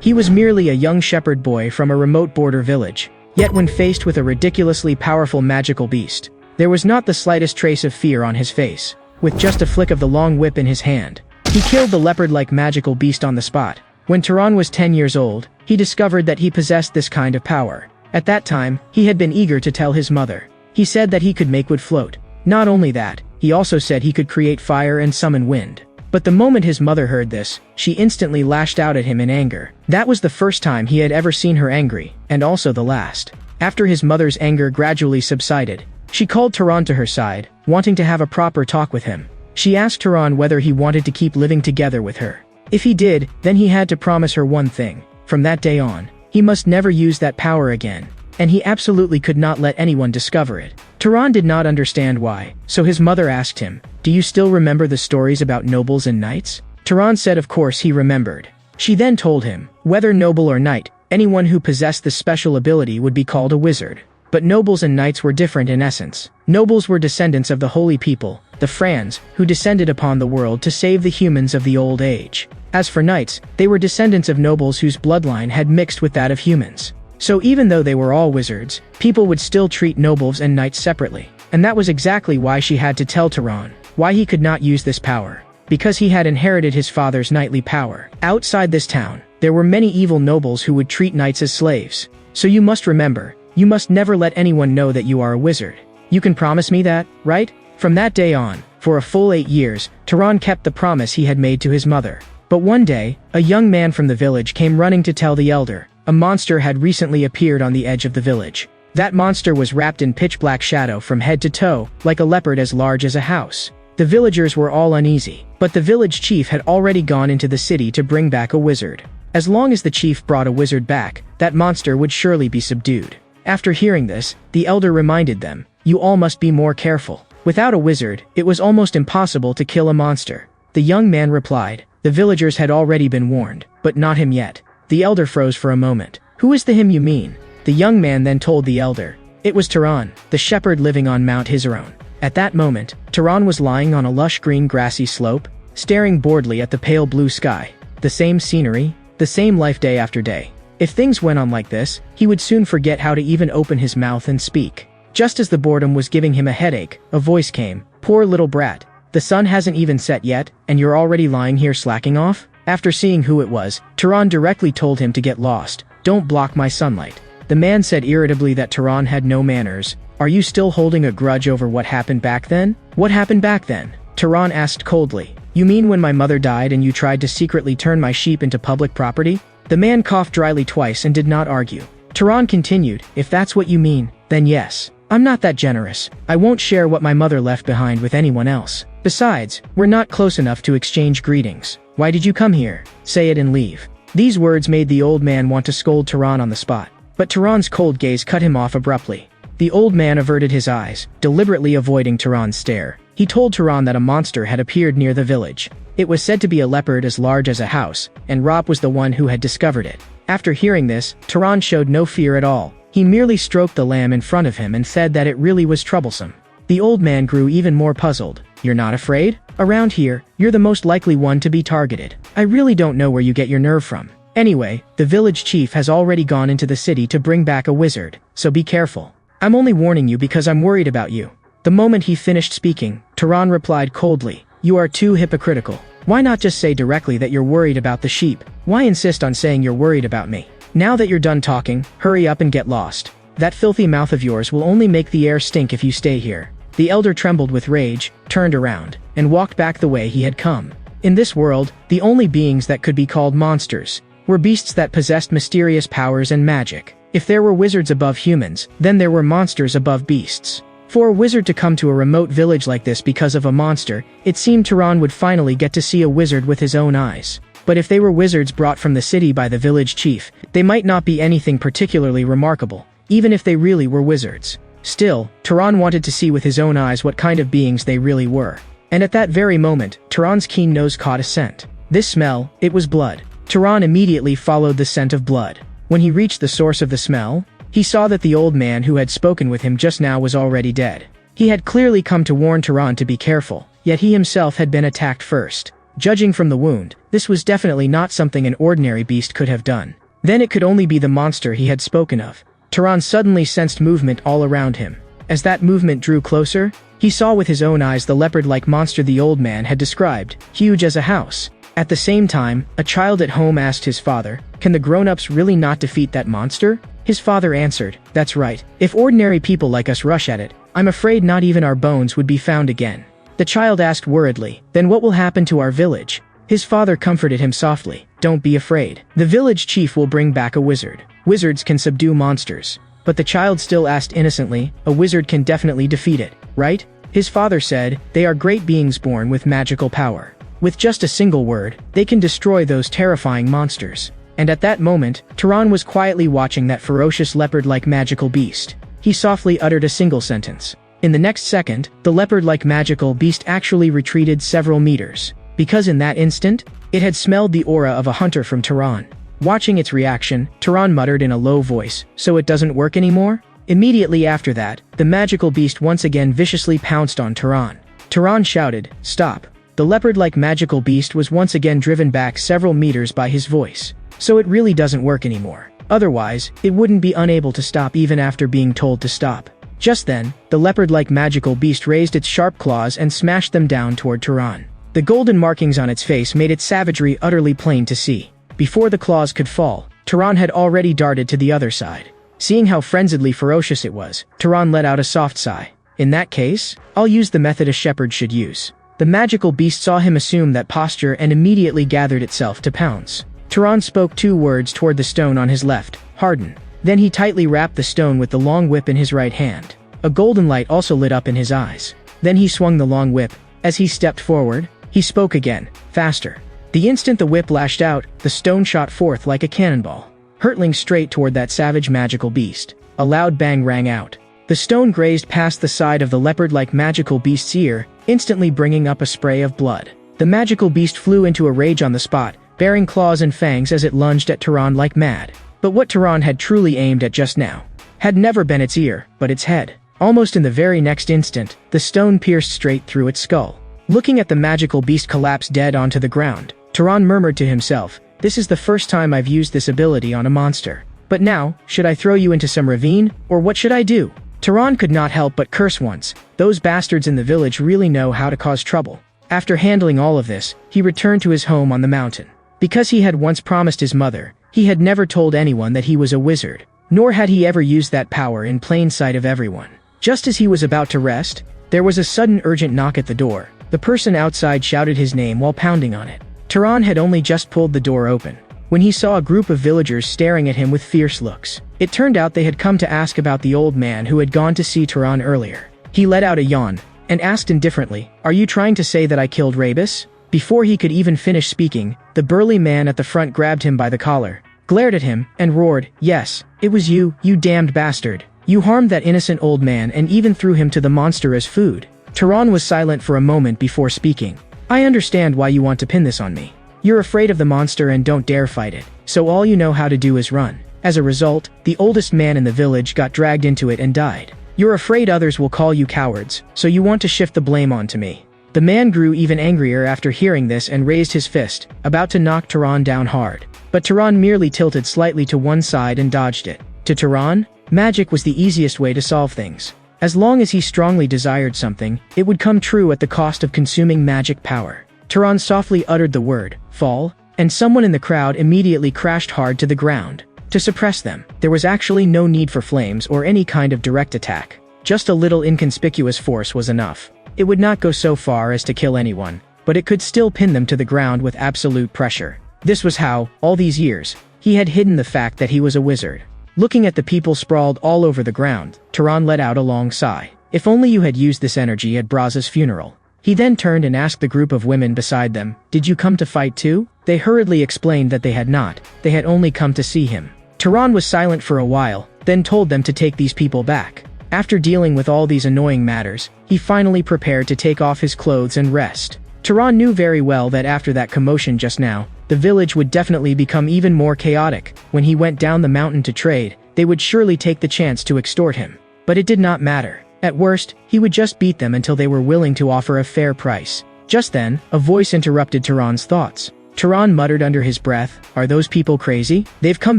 He was merely a young shepherd boy from a remote border village. Yet when faced with a ridiculously powerful magical beast, there was not the slightest trace of fear on his face. With just a flick of the long whip in his hand, he killed the leopard-like magical beast on the spot. When Turan was 10 years old, he discovered that he possessed this kind of power. At that time, he had been eager to tell his mother. He said that he could make wood float. Not only that, he also said he could create fire and summon wind. But the moment his mother heard this, she instantly lashed out at him in anger. That was the first time he had ever seen her angry, and also the last. After his mother's anger gradually subsided, she called Turan to her side, wanting to have a proper talk with him. She asked Turan whether he wanted to keep living together with her. If he did, then he had to promise her one thing. From that day on, he must never use that power again, and he absolutely could not let anyone discover it. Turan did not understand why, so his mother asked him, "Do you still remember the stories about nobles and knights?" Turan said of course he remembered. She then told him, whether noble or knight, anyone who possessed this special ability would be called a wizard. But nobles and knights were different in essence. Nobles were descendants of the holy people, the Frans, who descended upon the world to save the humans of the old age. As for knights, they were descendants of nobles whose bloodline had mixed with that of humans. So even though they were all wizards, people would still treat nobles and knights separately. And that was exactly why she had to tell Turan why he could not use this power. Because he had inherited his father's knightly power. Outside this town, there were many evil nobles who would treat knights as slaves. So you must remember, you must never let anyone know that you are a wizard. You can promise me that, right? From that day on, for a full 8 years, Turan kept the promise he had made to his mother. But one day, a young man from the village came running to tell the elder. A monster had recently appeared on the edge of the village. That monster was wrapped in pitch-black shadow from head to toe, like a leopard as large as a house. The villagers were all uneasy, but the village chief had already gone into the city to bring back a wizard. As long as the chief brought a wizard back, that monster would surely be subdued. After hearing this, the elder reminded them, "You all must be more careful. Without a wizard, it was almost impossible to kill a monster." The young man replied, "The villagers had already been warned, but not him yet." The elder froze for a moment. "Who is the him you mean?" The young man then told the elder. It was Turan, the shepherd living on Mount Hizaron. At that moment, Turan was lying on a lush green grassy slope, staring boredly at the pale blue sky. The same scenery, the same life day after day. If things went on like this, he would soon forget how to even open his mouth and speak. Just as the boredom was giving him a headache, a voice came, "Poor little brat. The sun hasn't even set yet, and you're already lying here slacking off?" After seeing who it was, Turan directly told him to get lost. "Don't block my sunlight." The man said irritably that Turan had no manners. "Are you still holding a grudge over what happened back then?" "What happened back then?" Turan asked coldly. "You mean when my mother died and you tried to secretly turn my sheep into public property?" The man coughed dryly twice and did not argue. Turan continued, "If that's what you mean, then yes. I'm not that generous. I won't share what my mother left behind with anyone else. Besides, we're not close enough to exchange greetings. Why did you come here? Say it and leave." These words made the old man want to scold Turan on the spot. But Turan's cold gaze cut him off abruptly. The old man averted his eyes, deliberately avoiding Turan's stare. He told Turan that a monster had appeared near the village. It was said to be a leopard as large as a house, and Rob was the one who had discovered it. After hearing this, Turan showed no fear at all. He merely stroked the lamb in front of him and said that it really was troublesome. The old man grew even more puzzled. "You're not afraid? Around here, you're the most likely one to be targeted. I really don't know where you get your nerve from. Anyway, the village chief has already gone into the city to bring back a wizard, so be careful. I'm only warning you because I'm worried about you." The moment he finished speaking, Turan replied coldly, "You are too hypocritical. Why not just say directly that you're worried about the sheep? Why insist on saying you're worried about me? Now that you're done talking, hurry up and get lost. That filthy mouth of yours will only make the air stink if you stay here." The elder trembled with rage, turned around, and walked back the way he had come. In this world, the only beings that could be called monsters were beasts that possessed mysterious powers and magic. If there were wizards above humans, then there were monsters above beasts. For a wizard to come to a remote village like this because of a monster, it seemed Turan would finally get to see a wizard with his own eyes. But if they were wizards brought from the city by the village chief, they might not be anything particularly remarkable, even if they really were wizards. Still, Turan wanted to see with his own eyes what kind of beings they really were. And at that very moment, Turan's keen nose caught a scent. This smell, it was blood. Turan immediately followed the scent of blood. When he reached the source of the smell, he saw that the old man who had spoken with him just now was already dead. He had clearly come to warn Turan to be careful, yet he himself had been attacked first. Judging from the wound, this was definitely not something an ordinary beast could have done. Then it could only be the monster he had spoken of. Turan suddenly sensed movement all around him. As that movement drew closer, he saw with his own eyes the leopard-like monster the old man had described, huge as a house. At the same time, a child at home asked his father, "Can the grown-ups really not defeat that monster?" His father answered, "That's right. If ordinary people like us rush at it, I'm afraid not even our bones would be found again." The child asked worriedly, "Then what will happen to our village?" His father comforted him softly, "Don't be afraid. The village chief will bring back a wizard. Wizards can subdue monsters." But the child still asked innocently, "A wizard can definitely defeat it, right?" His father said, "They are great beings born with magical power. With just a single word, they can destroy those terrifying monsters." And at that moment, Turan was quietly watching that ferocious leopard-like magical beast. He softly uttered a single sentence. In the next second, the leopard-like magical beast actually retreated several meters. Because in that instant, it had smelled the aura of a hunter from Turan. Watching its reaction, Turan muttered in a low voice, "So it doesn't work anymore?" Immediately after that, the magical beast once again viciously pounced on Turan. Turan shouted, "Stop." The leopard-like magical beast was once again driven back several meters by his voice. "So it really doesn't work anymore. Otherwise, it wouldn't be unable to stop even after being told to stop." Just then, the leopard-like magical beast raised its sharp claws and smashed them down toward Turan. The golden markings on its face made its savagery utterly plain to see. Before the claws could fall, Turan had already darted to the other side. Seeing how frenziedly ferocious it was, Turan let out a soft sigh. "In that case, I'll use the method a shepherd should use." The magical beast saw him assume that posture and immediately gathered itself to pounce. Turan spoke 2 words toward the stone on his left, "Harden." Then he tightly wrapped the stone with the long whip in his right hand. A golden light also lit up in his eyes. Then he swung the long whip. As he stepped forward, he spoke again, "Faster." The instant the whip lashed out, the stone shot forth like a cannonball, hurtling straight toward that savage magical beast. A loud bang rang out. The stone grazed past the side of the leopard-like magical beast's ear, instantly bringing up a spray of blood. The magical beast flew into a rage on the spot, baring claws and fangs as it lunged at Turan like mad. But what Turan had truly aimed at just now had never been its ear, but its head. Almost in the very next instant, the stone pierced straight through its skull. Looking at the magical beast collapse dead onto the ground, Turan murmured to himself, "This is the first time I've used this ability on a monster. But now, should I throw you into some ravine, or what should I do?" Turan could not help but curse once. Those bastards in the village really know how to cause trouble. After handling all of this, he returned to his home on the mountain. Because he had once promised his mother, he had never told anyone that he was a wizard, nor had he ever used that power in plain sight of everyone. Just as he was about to rest, there was a sudden urgent knock at the door. The person outside shouted his name while pounding on it. Turan had only just pulled the door open when he saw a group of villagers staring at him with fierce looks. It turned out they had come to ask about the old man who had gone to see Turan earlier. He let out a yawn and asked indifferently, "Are you trying to say that I killed Rebus?" Before he could even finish speaking, the burly man at the front grabbed him by the collar, glared at him, and roared, "Yes, it was you, you damned bastard. You harmed that innocent old man and even threw him to the monster as food." Turan was silent for a moment before speaking. "I understand why you want to pin this on me. You're afraid of the monster and don't dare fight it, so all you know how to do is run. As a result, the oldest man in the village got dragged into it and died. You're afraid others will call you cowards, so you want to shift the blame onto me." The man grew even angrier after hearing this and raised his fist, about to knock Turan down hard. But Turan merely tilted slightly to one side and dodged it. To Turan, magic was the easiest way to solve things. As long as he strongly desired something, it would come true at the cost of consuming magic power. Turan softly uttered the word, "Fall," and someone in the crowd immediately crashed hard to the ground. To suppress them, there was actually no need for flames or any kind of direct attack. Just a little inconspicuous force was enough. It would not go so far as to kill anyone, but it could still pin them to the ground with absolute pressure. This was how, all these years, he had hidden the fact that he was a wizard. Looking at the people sprawled all over the ground, Turan let out a long sigh. If only you had used this energy at Braza's funeral. He then turned and asked the group of women beside them, "Did you come to fight too?" They hurriedly explained that they had not. They had only come to see him. Turan was silent for a while, then told them to take these people back. After dealing with all these annoying matters, he finally prepared to take off his clothes and rest. Turan knew very well that after that commotion just now, the village would definitely become even more chaotic. When he went down the mountain to trade, they would surely take the chance to extort him. But it did not matter. At worst, he would just beat them until they were willing to offer a fair price. Just then, a voice interrupted Turan's thoughts. Turan muttered under his breath, "Are those people crazy? They've come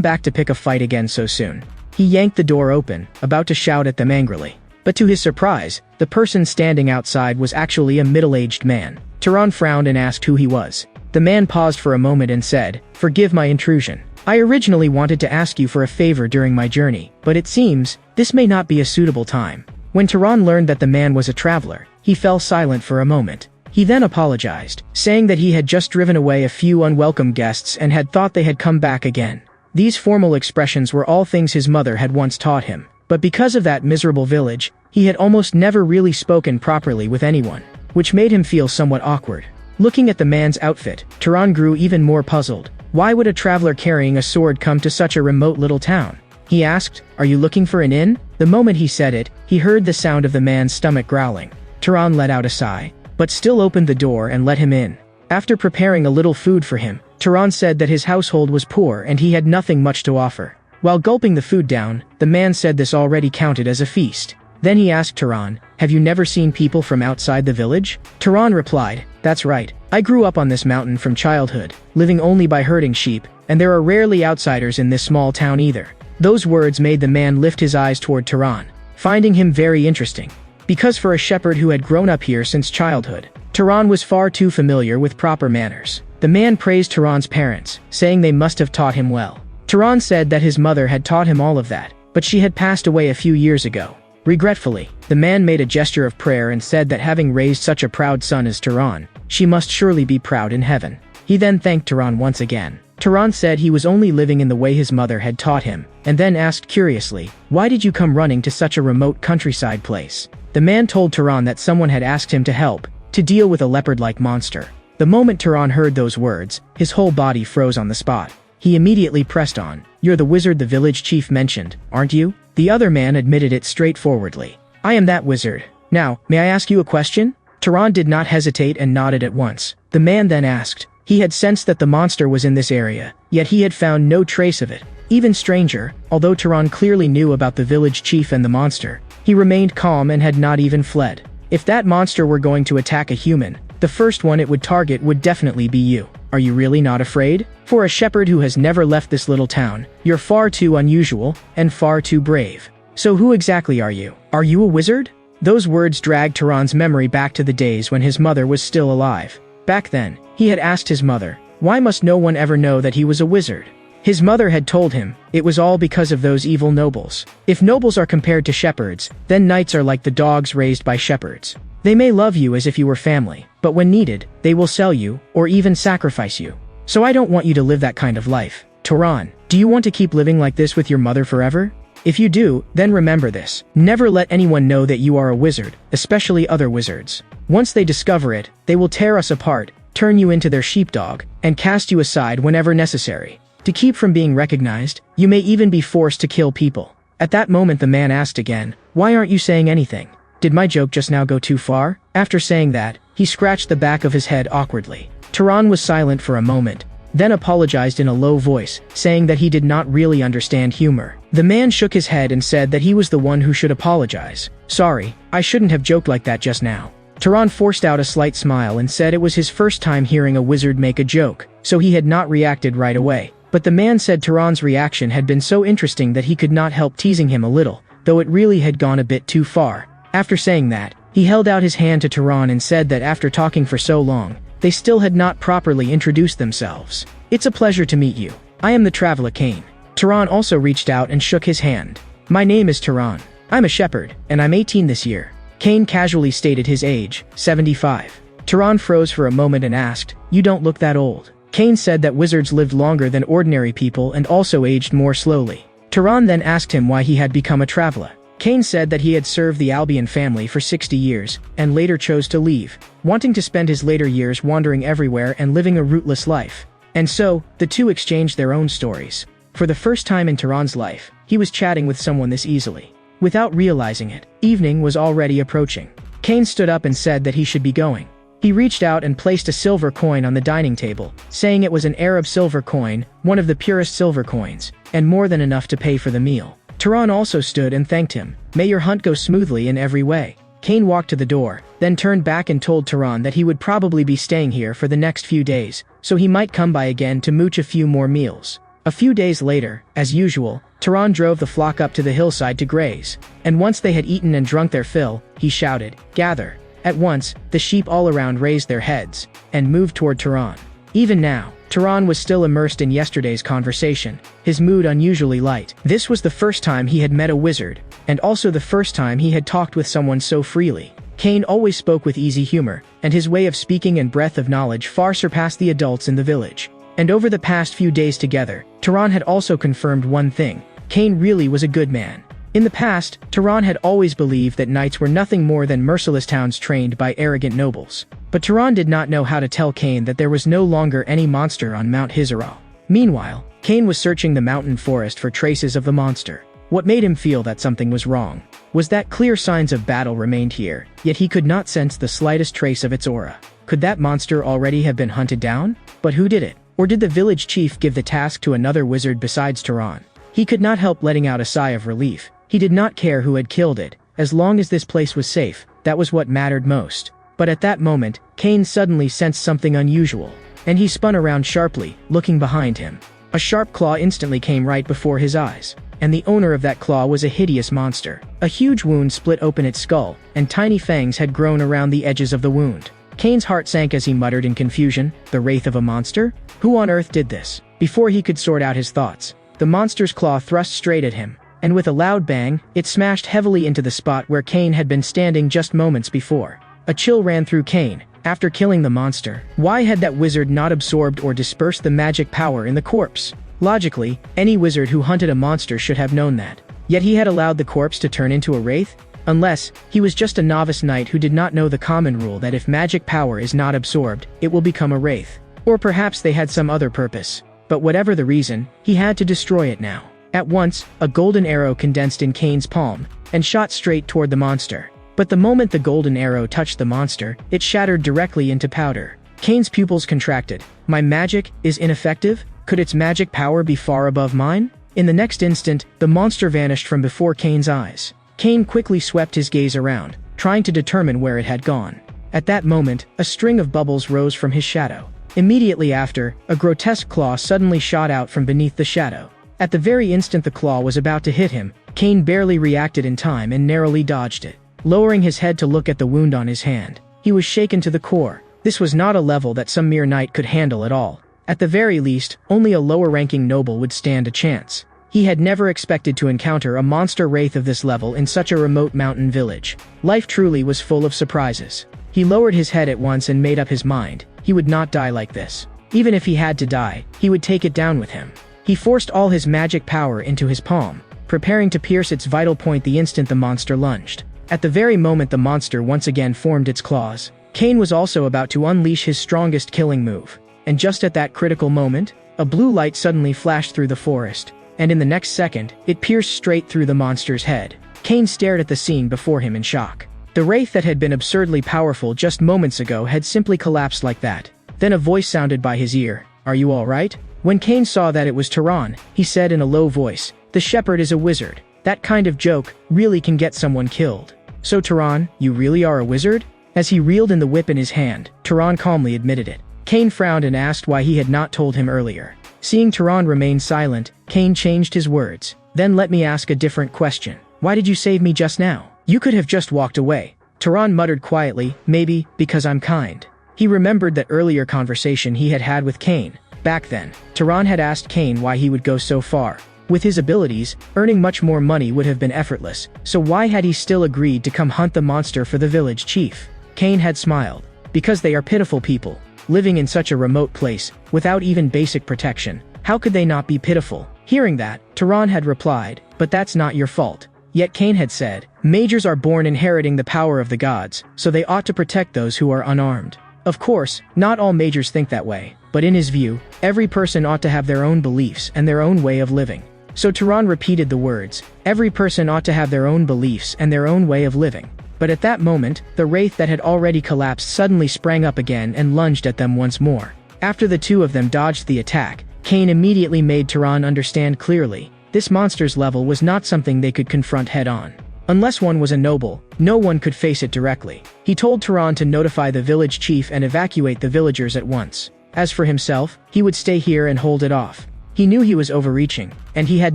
back to pick a fight again so soon." He yanked the door open, about to shout at them angrily. But to his surprise, the person standing outside was actually a middle-aged man. Turan frowned and asked who he was. The man paused for a moment and said, "Forgive my intrusion. I originally wanted to ask you for a favor during my journey, but it seems, this may not be a suitable time." When Turan learned that the man was a traveler, he fell silent for a moment. He then apologized, saying that he had just driven away a few unwelcome guests and had thought they had come back again. These formal expressions were all things his mother had once taught him, but because of that miserable village, he had almost never really spoken properly with anyone, which made him feel somewhat awkward. Looking at the man's outfit, Turan grew even more puzzled. Why would a traveler carrying a sword come to such a remote little town? He asked, "Are you looking for an inn?" The moment he said it, he heard the sound of the man's stomach growling. Turan let out a sigh, but still opened the door and let him in. After preparing a little food for him, Turan said that his household was poor and he had nothing much to offer. While gulping the food down, the man said this already counted as a feast. Then he asked Turan, "Have you never seen people from outside the village?" Turan replied, "That's right. I grew up on this mountain from childhood, living only by herding sheep, and there are rarely outsiders in this small town either." Those words made the man lift his eyes toward Turan, finding him very interesting. Because for a shepherd who had grown up here since childhood, Turan was far too familiar with proper manners. The man praised Turan's parents, saying they must have taught him well. Turan said that his mother had taught him all of that, but she had passed away a few years ago. Regretfully, the man made a gesture of prayer and said that having raised such a proud son as Turan, she must surely be proud in heaven. He then thanked Turan once again. Turan said he was only living in the way his mother had taught him, and then asked curiously, "Why did you come running to such a remote countryside place?" The man told Turan that someone had asked him to help, to deal with a leopard-like monster. The moment Turan heard those words, his whole body froze on the spot. He immediately pressed on, "You're the wizard the village chief mentioned, aren't you?" The other man admitted it straightforwardly. "I am that wizard. Now, may I ask you a question?" Turan did not hesitate and nodded at once. The man then asked. He had sensed that the monster was in this area, yet he had found no trace of it. Even stranger, although Turan clearly knew about the village chief and the monster, he remained calm and had not even fled. If that monster were going to attack a human, the first one it would target would definitely be you. Are you really not afraid? For a shepherd who has never left this little town, you're far too unusual and far too brave. So who exactly are you? Are you a wizard? Those words dragged Turan's memory back to the days when his mother was still alive. Back then, he had asked his mother, why must no one ever know that he was a wizard? His mother had told him, it was all because of those evil nobles. If nobles are compared to shepherds, then knights are like the dogs raised by shepherds. They may love you as if you were family, but when needed, they will sell you, or even sacrifice you. So I don't want you to live that kind of life. Turan, do you want to keep living like this with your mother forever? If you do, then remember this. Never let anyone know that you are a wizard, especially other wizards. Once they discover it, they will tear us apart, turn you into their sheepdog, and cast you aside whenever necessary. To keep from being recognized, you may even be forced to kill people. At that moment the man asked again, why aren't you saying anything? Did my joke just now go too far? After saying that, he scratched the back of his head awkwardly. Turan was silent for a moment, then apologized in a low voice, saying that he did not really understand humor. The man shook his head and said that he was the one who should apologize. Sorry, I shouldn't have joked like that just now. Turan forced out a slight smile and said it was his first time hearing a wizard make a joke, so he had not reacted right away. But the man said Turan's reaction had been so interesting that he could not help teasing him a little, though it really had gone a bit too far. After saying that, he held out his hand to Turan and said that after talking for so long, they still had not properly introduced themselves. It's a pleasure to meet you. I am the traveler Kane. Turan also reached out and shook his hand. My name is Turan. I'm a shepherd, and I'm 18 this year. Kane casually stated his age, 75. Turan froze for a moment and asked, you don't look that old. Kane said that wizards lived longer than ordinary people and also aged more slowly. Turan then asked him why he had become a traveler. Kane said that he had served the Albian family for 60 years, and later chose to leave, wanting to spend his later years wandering everywhere and living a rootless life. And so, the two exchanged their own stories. For the first time in Turan's life, he was chatting with someone this easily. Without realizing it, evening was already approaching. Kane stood up and said that he should be going. He reached out and placed a silver coin on the dining table, saying it was an Arab silver coin, one of the purest silver coins, and more than enough to pay for the meal. Turan also stood and thanked him. May your hunt go smoothly in every way. Cain walked to the door, then turned back and told Tehran that he would probably be staying here for the next few days, so he might come by again to mooch a few more meals. A few days later, as usual, Tehran drove the flock up to the hillside to graze, and once they had eaten and drunk their fill, he shouted, "Gather!" At once, the sheep all around raised their heads, and moved toward Tehran. Even now, Tehran was still immersed in yesterday's conversation, his mood unusually light. This was the first time he had met a wizard, and also the first time he had talked with someone so freely. Cain always spoke with easy humor, and his way of speaking and breadth of knowledge far surpassed the adults in the village. And over the past few days together, Tehran had also confirmed one thing: Cain really was a good man. In the past, Tehran had always believed that knights were nothing more than merciless towns trained by arrogant nobles. But Tehran did not know how to tell Cain that there was no longer any monster on Mount Hizaral. Meanwhile, Cain was searching the mountain forest for traces of the monster. What made him feel that something was wrong was that clear signs of battle remained here, yet he could not sense the slightest trace of its aura. Could that monster already have been hunted down? But who did it? Or did the village chief give the task to another wizard besides Tehran? He could not help letting out a sigh of relief. He did not care who had killed it, as long as this place was safe. That was what mattered most. But at that moment, Cain suddenly sensed something unusual, and he spun around sharply, looking behind him. A sharp claw instantly came right before his eyes, and the owner of that claw was a hideous monster. A huge wound split open its skull, and tiny fangs had grown around the edges of the wound. Cain's heart sank as he muttered in confusion, "The wraith of a monster? Who on earth did this?" Before he could sort out his thoughts, the monster's claw thrust straight at him, and with a loud bang, it smashed heavily into the spot where Cain had been standing just moments before. A chill ran through Cain. After killing the monster, why had that wizard not absorbed or dispersed the magic power in the corpse? Logically, any wizard who hunted a monster should have known that. Yet he had allowed the corpse to turn into a wraith? Unless, he was just a novice knight who did not know the common rule that if magic power is not absorbed, it will become a wraith. Or perhaps they had some other purpose. But whatever the reason, he had to destroy it now. At once, a golden arrow condensed in Cain's palm, and shot straight toward the monster. But the moment the golden arrow touched the monster, it shattered directly into powder. Cain's pupils contracted. My magic is ineffective? Could its magic power be far above mine? In the next instant, the monster vanished from before Cain's eyes. Cain quickly swept his gaze around, trying to determine where it had gone. At that moment, a string of bubbles rose from his shadow. Immediately after, a grotesque claw suddenly shot out from beneath the shadow. At the very instant the claw was about to hit him, Cain barely reacted in time and narrowly dodged it. Lowering his head to look at the wound on his hand, he was shaken to the core. This was not a level that some mere knight could handle at all. At the very least, only a lower-ranking noble would stand a chance. He had never expected to encounter a monster wraith of this level in such a remote mountain village. Life truly was full of surprises. He lowered his head at once and made up his mind. He would not die like this. Even if he had to die, he would take it down with him. He forced all his magic power into his palm, preparing to pierce its vital point the instant the monster lunged. At the very moment the monster once again formed its claws, Cain was also about to unleash his strongest killing move. And just at that critical moment, a blue light suddenly flashed through the forest, and in the next second, it pierced straight through the monster's head. Cain stared at the scene before him in shock. The wraith that had been absurdly powerful just moments ago had simply collapsed like that. Then a voice sounded by his ear. "Are you all right?" When Cain saw that it was Tehran, he said in a low voice, "The shepherd is a wizard. That kind of joke really can get someone killed." "So Tehran, you really are a wizard?" As he reeled in the whip in his hand, Tehran calmly admitted it. Cain frowned and asked why he had not told him earlier. Seeing Tehran remain silent, Cain changed his words. "Then let me ask a different question. Why did you save me just now? You could have just walked away." Tehran muttered quietly, "Maybe, because I'm kind." He remembered that earlier conversation he had had with Cain. Back then, Tehran had asked Cain why he would go so far. With his abilities, earning much more money would have been effortless, so why had he still agreed to come hunt the monster for the village chief? Cain had smiled. Because they are pitiful people, living in such a remote place, without even basic protection. How could they not be pitiful? Hearing that, Tehran had replied, "But that's not your fault." Yet Cain had said, "Mages are born inheriting the power of the gods, so they ought to protect those who are unarmed." Of course, not all mages think that way, but in his view, every person ought to have their own beliefs and their own way of living. So Tehran repeated the words, "Every person ought to have their own beliefs and their own way of living." But at that moment, the wraith that had already collapsed suddenly sprang up again and lunged at them once more. After the two of them dodged the attack, Cain immediately made Tehran understand clearly, this monster's level was not something they could confront head-on. Unless one was a noble, no one could face it directly. He told Tehran to notify the village chief and evacuate the villagers at once. As for himself, he would stay here and hold it off. He knew he was overreaching, and he had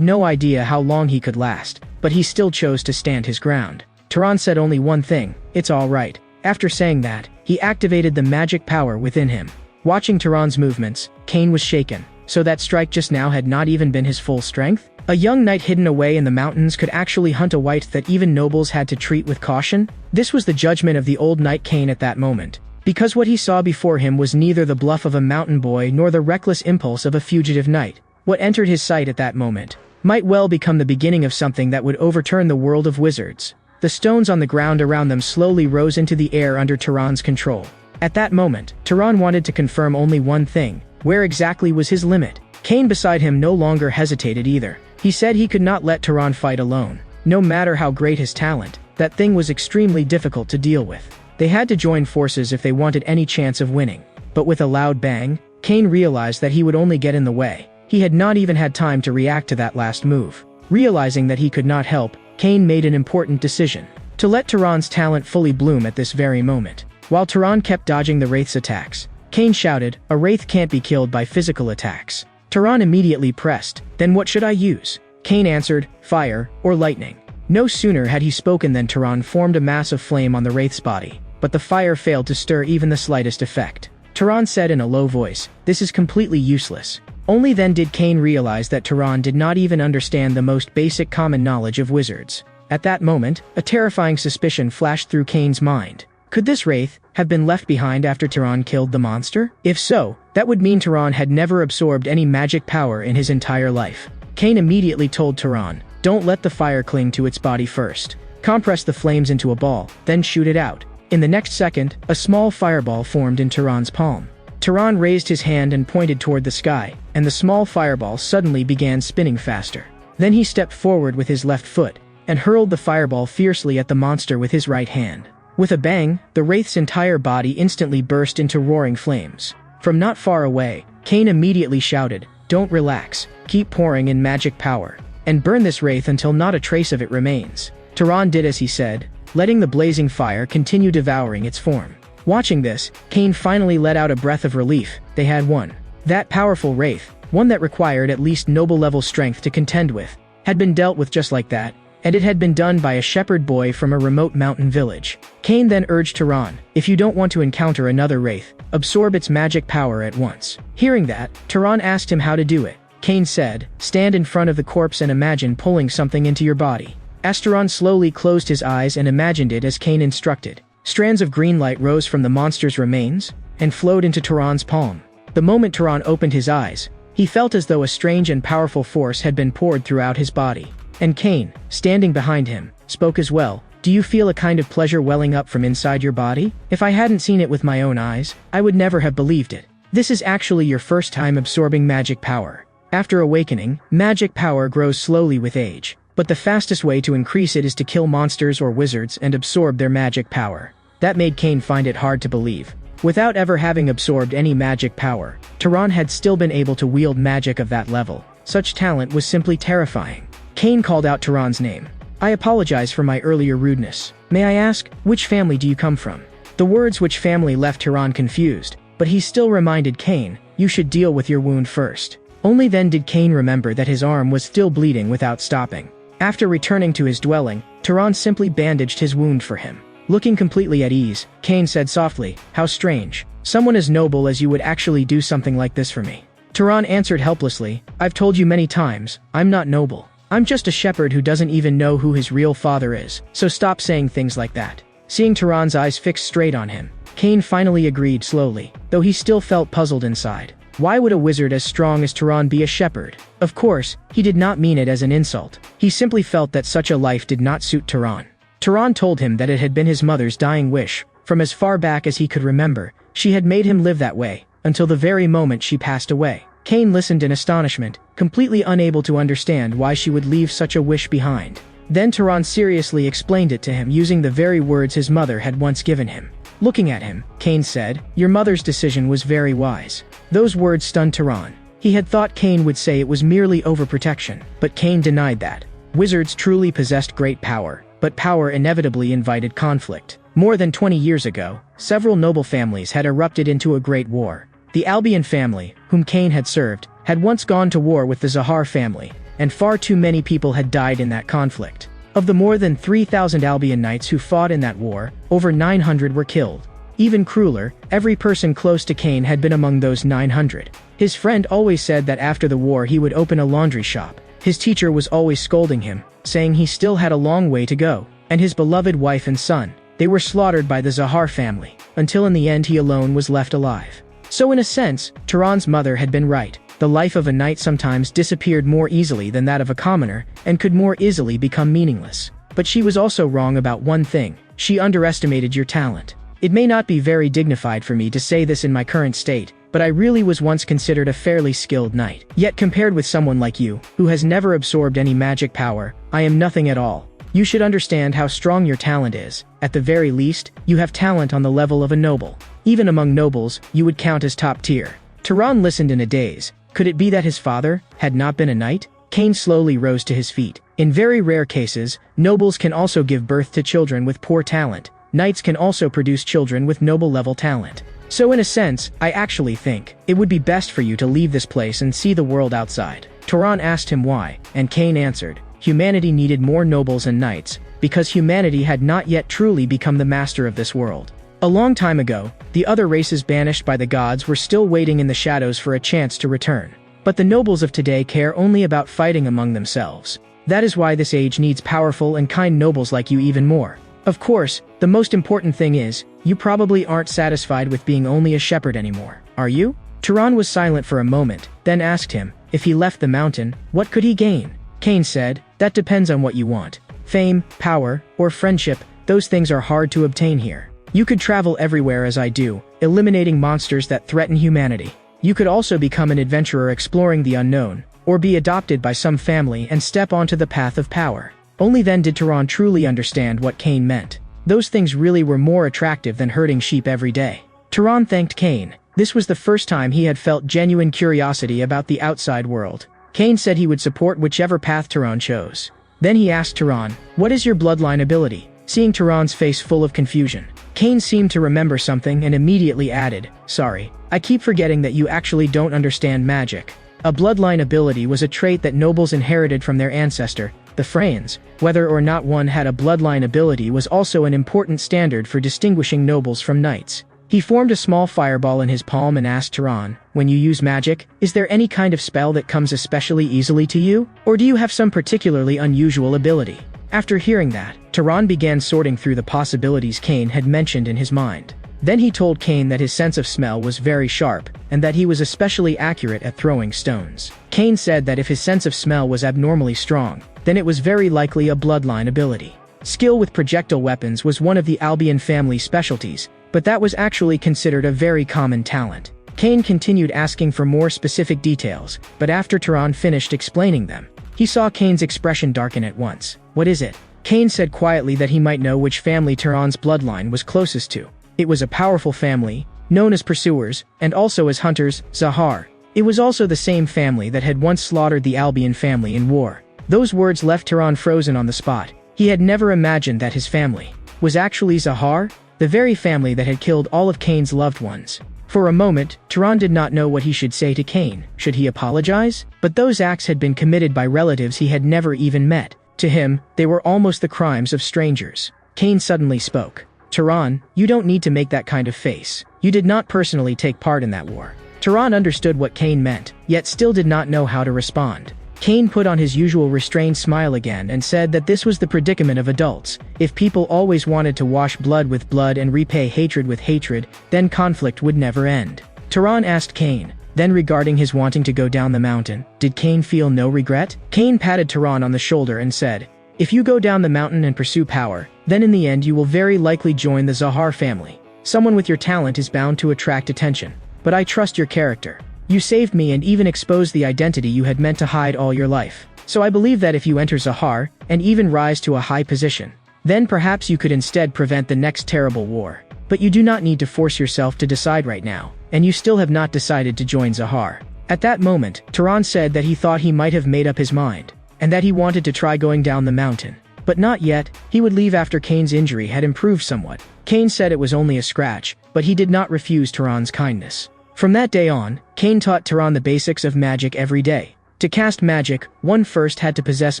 no idea how long he could last, but he still chose to stand his ground. Tehran said only one thing, "It's all right." After saying that, he activated the magic power within him. Watching Tehran's movements, Cain was shaken. So that strike just now had not even been his full strength? A young knight hidden away in the mountains could actually hunt a wight that even nobles had to treat with caution? This was the judgment of the old knight Cain at that moment. Because what he saw before him was neither the bluff of a mountain boy nor the reckless impulse of a fugitive knight. What entered his sight at that moment might well become the beginning of something that would overturn the world of wizards. The stones on the ground around them slowly rose into the air under Tehran's control. At that moment, Tehran wanted to confirm only one thing. Where exactly was his limit? Cain beside him no longer hesitated either. He said he could not let Tehran fight alone. No matter how great his talent, that thing was extremely difficult to deal with. They had to join forces if they wanted any chance of winning. But with a loud bang, Cain realized that he would only get in the way. He had not even had time to react to that last move. Realizing that he could not help, Cain made an important decision. To let Tehran's talent fully bloom at this very moment. While Tehran kept dodging the wraith's attacks, Cain shouted, "A wraith can't be killed by physical attacks." Tehran immediately pressed, "Then what should I use?" Cain answered, "Fire, or lightning." No sooner had he spoken than Tehran formed a mass of flame on the wraith's body, but the fire failed to stir even the slightest effect. Tehran said in a low voice, "This is completely useless." Only then did Cain realize that Tehran did not even understand the most basic common knowledge of wizards. At that moment, a terrifying suspicion flashed through Cain's mind. Could this wraith have been left behind after Tehran killed the monster? If so, that would mean Tehran had never absorbed any magic power in his entire life. Cain immediately told Tehran, "Don't let the fire cling to its body first. Compress the flames into a ball, then shoot it out." In the next second, a small fireball formed in Tehran's palm. Tehran raised his hand and pointed toward the sky, and the small fireball suddenly began spinning faster. Then he stepped forward with his left foot, and hurled the fireball fiercely at the monster with his right hand. With a bang, the wraith's entire body instantly burst into roaring flames. From not far away, Cain immediately shouted, "Don't relax, keep pouring in magic power, and burn this wraith until not a trace of it remains." Tehran did as he said, letting the blazing fire continue devouring its form. Watching this, Cain finally let out a breath of relief. They had won. That powerful wraith, one that required at least noble-level strength to contend with, had been dealt with just like that, and it had been done by a shepherd boy from a remote mountain village. Cain then urged Tehran, "If you don't want to encounter another wraith, absorb its magic power at once." Hearing that, Tehran asked him how to do it. Cain said, "Stand in front of the corpse and imagine pulling something into your body." Tehran slowly closed his eyes and imagined it as Cain instructed. Strands of green light rose from the monster's remains, and flowed into Tehran's palm. The moment Tehran opened his eyes, he felt as though a strange and powerful force had been poured throughout his body. And Cain, standing behind him, spoke as well. "Do you feel a kind of pleasure welling up from inside your body? If I hadn't seen it with my own eyes, I would never have believed it. This is actually your first time absorbing magic power. After awakening, magic power grows slowly with age, but the fastest way to increase it is to kill monsters or wizards and absorb their magic power." That made Cain find it hard to believe. Without ever having absorbed any magic power, Tehran had still been able to wield magic of that level. Such talent was simply terrifying. Cain called out Tehran's name. "I apologize for my earlier rudeness. May I ask, which family do you come from?" The words "which family" left Tehran confused, but he still reminded Cain, "You should deal with your wound first." Only then did Cain remember that his arm was still bleeding without stopping. After returning to his dwelling, Tehran simply bandaged his wound for him. Looking completely at ease, Cain said softly, "How strange. Someone as noble as you would actually do something like this for me." Tehran answered helplessly, "I've told you many times, I'm not noble. I'm just a shepherd who doesn't even know who his real father is, so stop saying things like that." Seeing Tehran's eyes fixed straight on him, Cain finally agreed slowly, though he still felt puzzled inside. Why would a wizard as strong as Tehran be a shepherd? Of course, he did not mean it as an insult. He simply felt that such a life did not suit Tehran. Tehran told him that it had been his mother's dying wish. From as far back as he could remember, she had made him live that way, until the very moment she passed away. Cain listened in astonishment, completely unable to understand why she would leave such a wish behind. Then Tehran seriously explained it to him using the very words his mother had once given him. Looking at him, Cain said, "Your mother's decision was very wise." Those words stunned Tehran. He had thought Cain would say it was merely overprotection, but Cain denied that. Wizards truly possessed great power. but power inevitably invited conflict. More than 20 years ago, several noble families had erupted into a great war. The Albian family, whom Cain had served, had once gone to war with the Zahar family, and far too many people had died in that conflict. Of the more than 3,000 Albian knights who fought in that war, over 900 were killed. Even crueler, every person close to Cain had been among those 900. His friend always said that after the war he would open a laundry shop. His teacher was always scolding him, saying he still had a long way to go. And his beloved wife and son, they were slaughtered by the Zahar family, until in the end he alone was left alive. So in a sense, Turan's mother had been right. The life of a knight sometimes disappeared more easily than that of a commoner, and could more easily become meaningless. But she was also wrong about one thing: she underestimated your talent. It may not be very dignified for me to say this in my current state, but I really was once considered a fairly skilled knight. Yet compared with someone like you, who has never absorbed any magic power, I am nothing at all. You should understand how strong your talent is. At the very least, you have talent on the level of a noble. Even among nobles, you would count as top tier. Turan listened in a daze. Could it be that his father had not been a knight? Cain slowly rose to his feet. In very rare cases, nobles can also give birth to children with poor talent. Knights can also produce children with noble-level talent. So in a sense, I actually think it would be best for you to leave this place and see the world outside. Turan asked him why, and Cain answered, humanity needed more nobles and knights, because humanity had not yet truly become the master of this world. A long time ago, the other races banished by the gods were still waiting in the shadows for a chance to return. But the nobles of today care only about fighting among themselves. That is why this age needs powerful and kind nobles like you even more. Of course, the most important thing is, you probably aren't satisfied with being only a shepherd anymore, are you? Turan was silent for a moment, then asked him, if he left the mountain, what could he gain? Cain said, that depends on what you want. Fame, power, or friendship, those things are hard to obtain here. You could travel everywhere as I do, eliminating monsters that threaten humanity. You could also become an adventurer exploring the unknown, or be adopted by some family and step onto the path of power. Only then did Turan truly understand what Cain meant. Those things really were more attractive than herding sheep every day. Turan thanked Cain. This was the first time he had felt genuine curiosity about the outside world. Cain said he would support whichever path Turan chose. Then he asked Turan, what is your bloodline ability? Seeing Turan's face full of confusion, Cain seemed to remember something and immediately added, sorry, I keep forgetting that you actually don't understand magic. A bloodline ability was a trait that nobles inherited from their ancestor, the Freyans. Whether or not one had a bloodline ability was also an important standard for distinguishing nobles from knights. He formed a small fireball in his palm and asked Turan, when you use magic, is there any kind of spell that comes especially easily to you? Or do you have some particularly unusual ability? After hearing that, Turan began sorting through the possibilities Cain had mentioned in his mind. Then he told Cain that his sense of smell was very sharp, and that he was especially accurate at throwing stones. Cain said that if his sense of smell was abnormally strong, then it was very likely a bloodline ability. Skill with projectile weapons was one of the Albian family's specialties, but that was actually considered a very common talent. Cain continued asking for more specific details, but after Turan finished explaining them, he saw Cain's expression darken at once. What is it? Cain said quietly that he might know which family Turan's bloodline was closest to. It was a powerful family, known as pursuers, and also as hunters, Zahar. It was also the same family that had once slaughtered the Albian family in war. Those words left Turan frozen on the spot. He had never imagined that his family was actually Zahar, the very family that had killed all of Cain's loved ones. For a moment, Turan did not know what he should say to Cain. Should he apologize? But those acts had been committed by relatives he had never even met. To him, they were almost the crimes of strangers. Cain suddenly spoke. Turan, you don't need to make that kind of face. You did not personally take part in that war. Turan understood what Cain meant, yet still did not know how to respond. Cain put on his usual restrained smile again and said that this was the predicament of adults. If people always wanted to wash blood with blood and repay hatred with hatred, then conflict would never end. Turan asked Cain, then regarding his wanting to go down the mountain, did Cain feel no regret? Cain patted Turan on the shoulder and said, if you go down the mountain and pursue power, then in the end you will very likely join the Zahar family. Someone with your talent is bound to attract attention. But I trust your character. You saved me and even exposed the identity you had meant to hide all your life. So I believe that if you enter Zahar, and even rise to a high position, then perhaps you could instead prevent the next terrible war. But you do not need to force yourself to decide right now, and you still have not decided to join Zahar. At that moment, Turan said that he thought he might have made up his mind, and that he wanted to try going down the mountain. But not yet, he would leave after Kane's injury had improved somewhat. Kane said it was only a scratch, but he did not refuse Tehran's kindness. From that day on, Kane taught Tehran the basics of magic every day. To cast magic, one first had to possess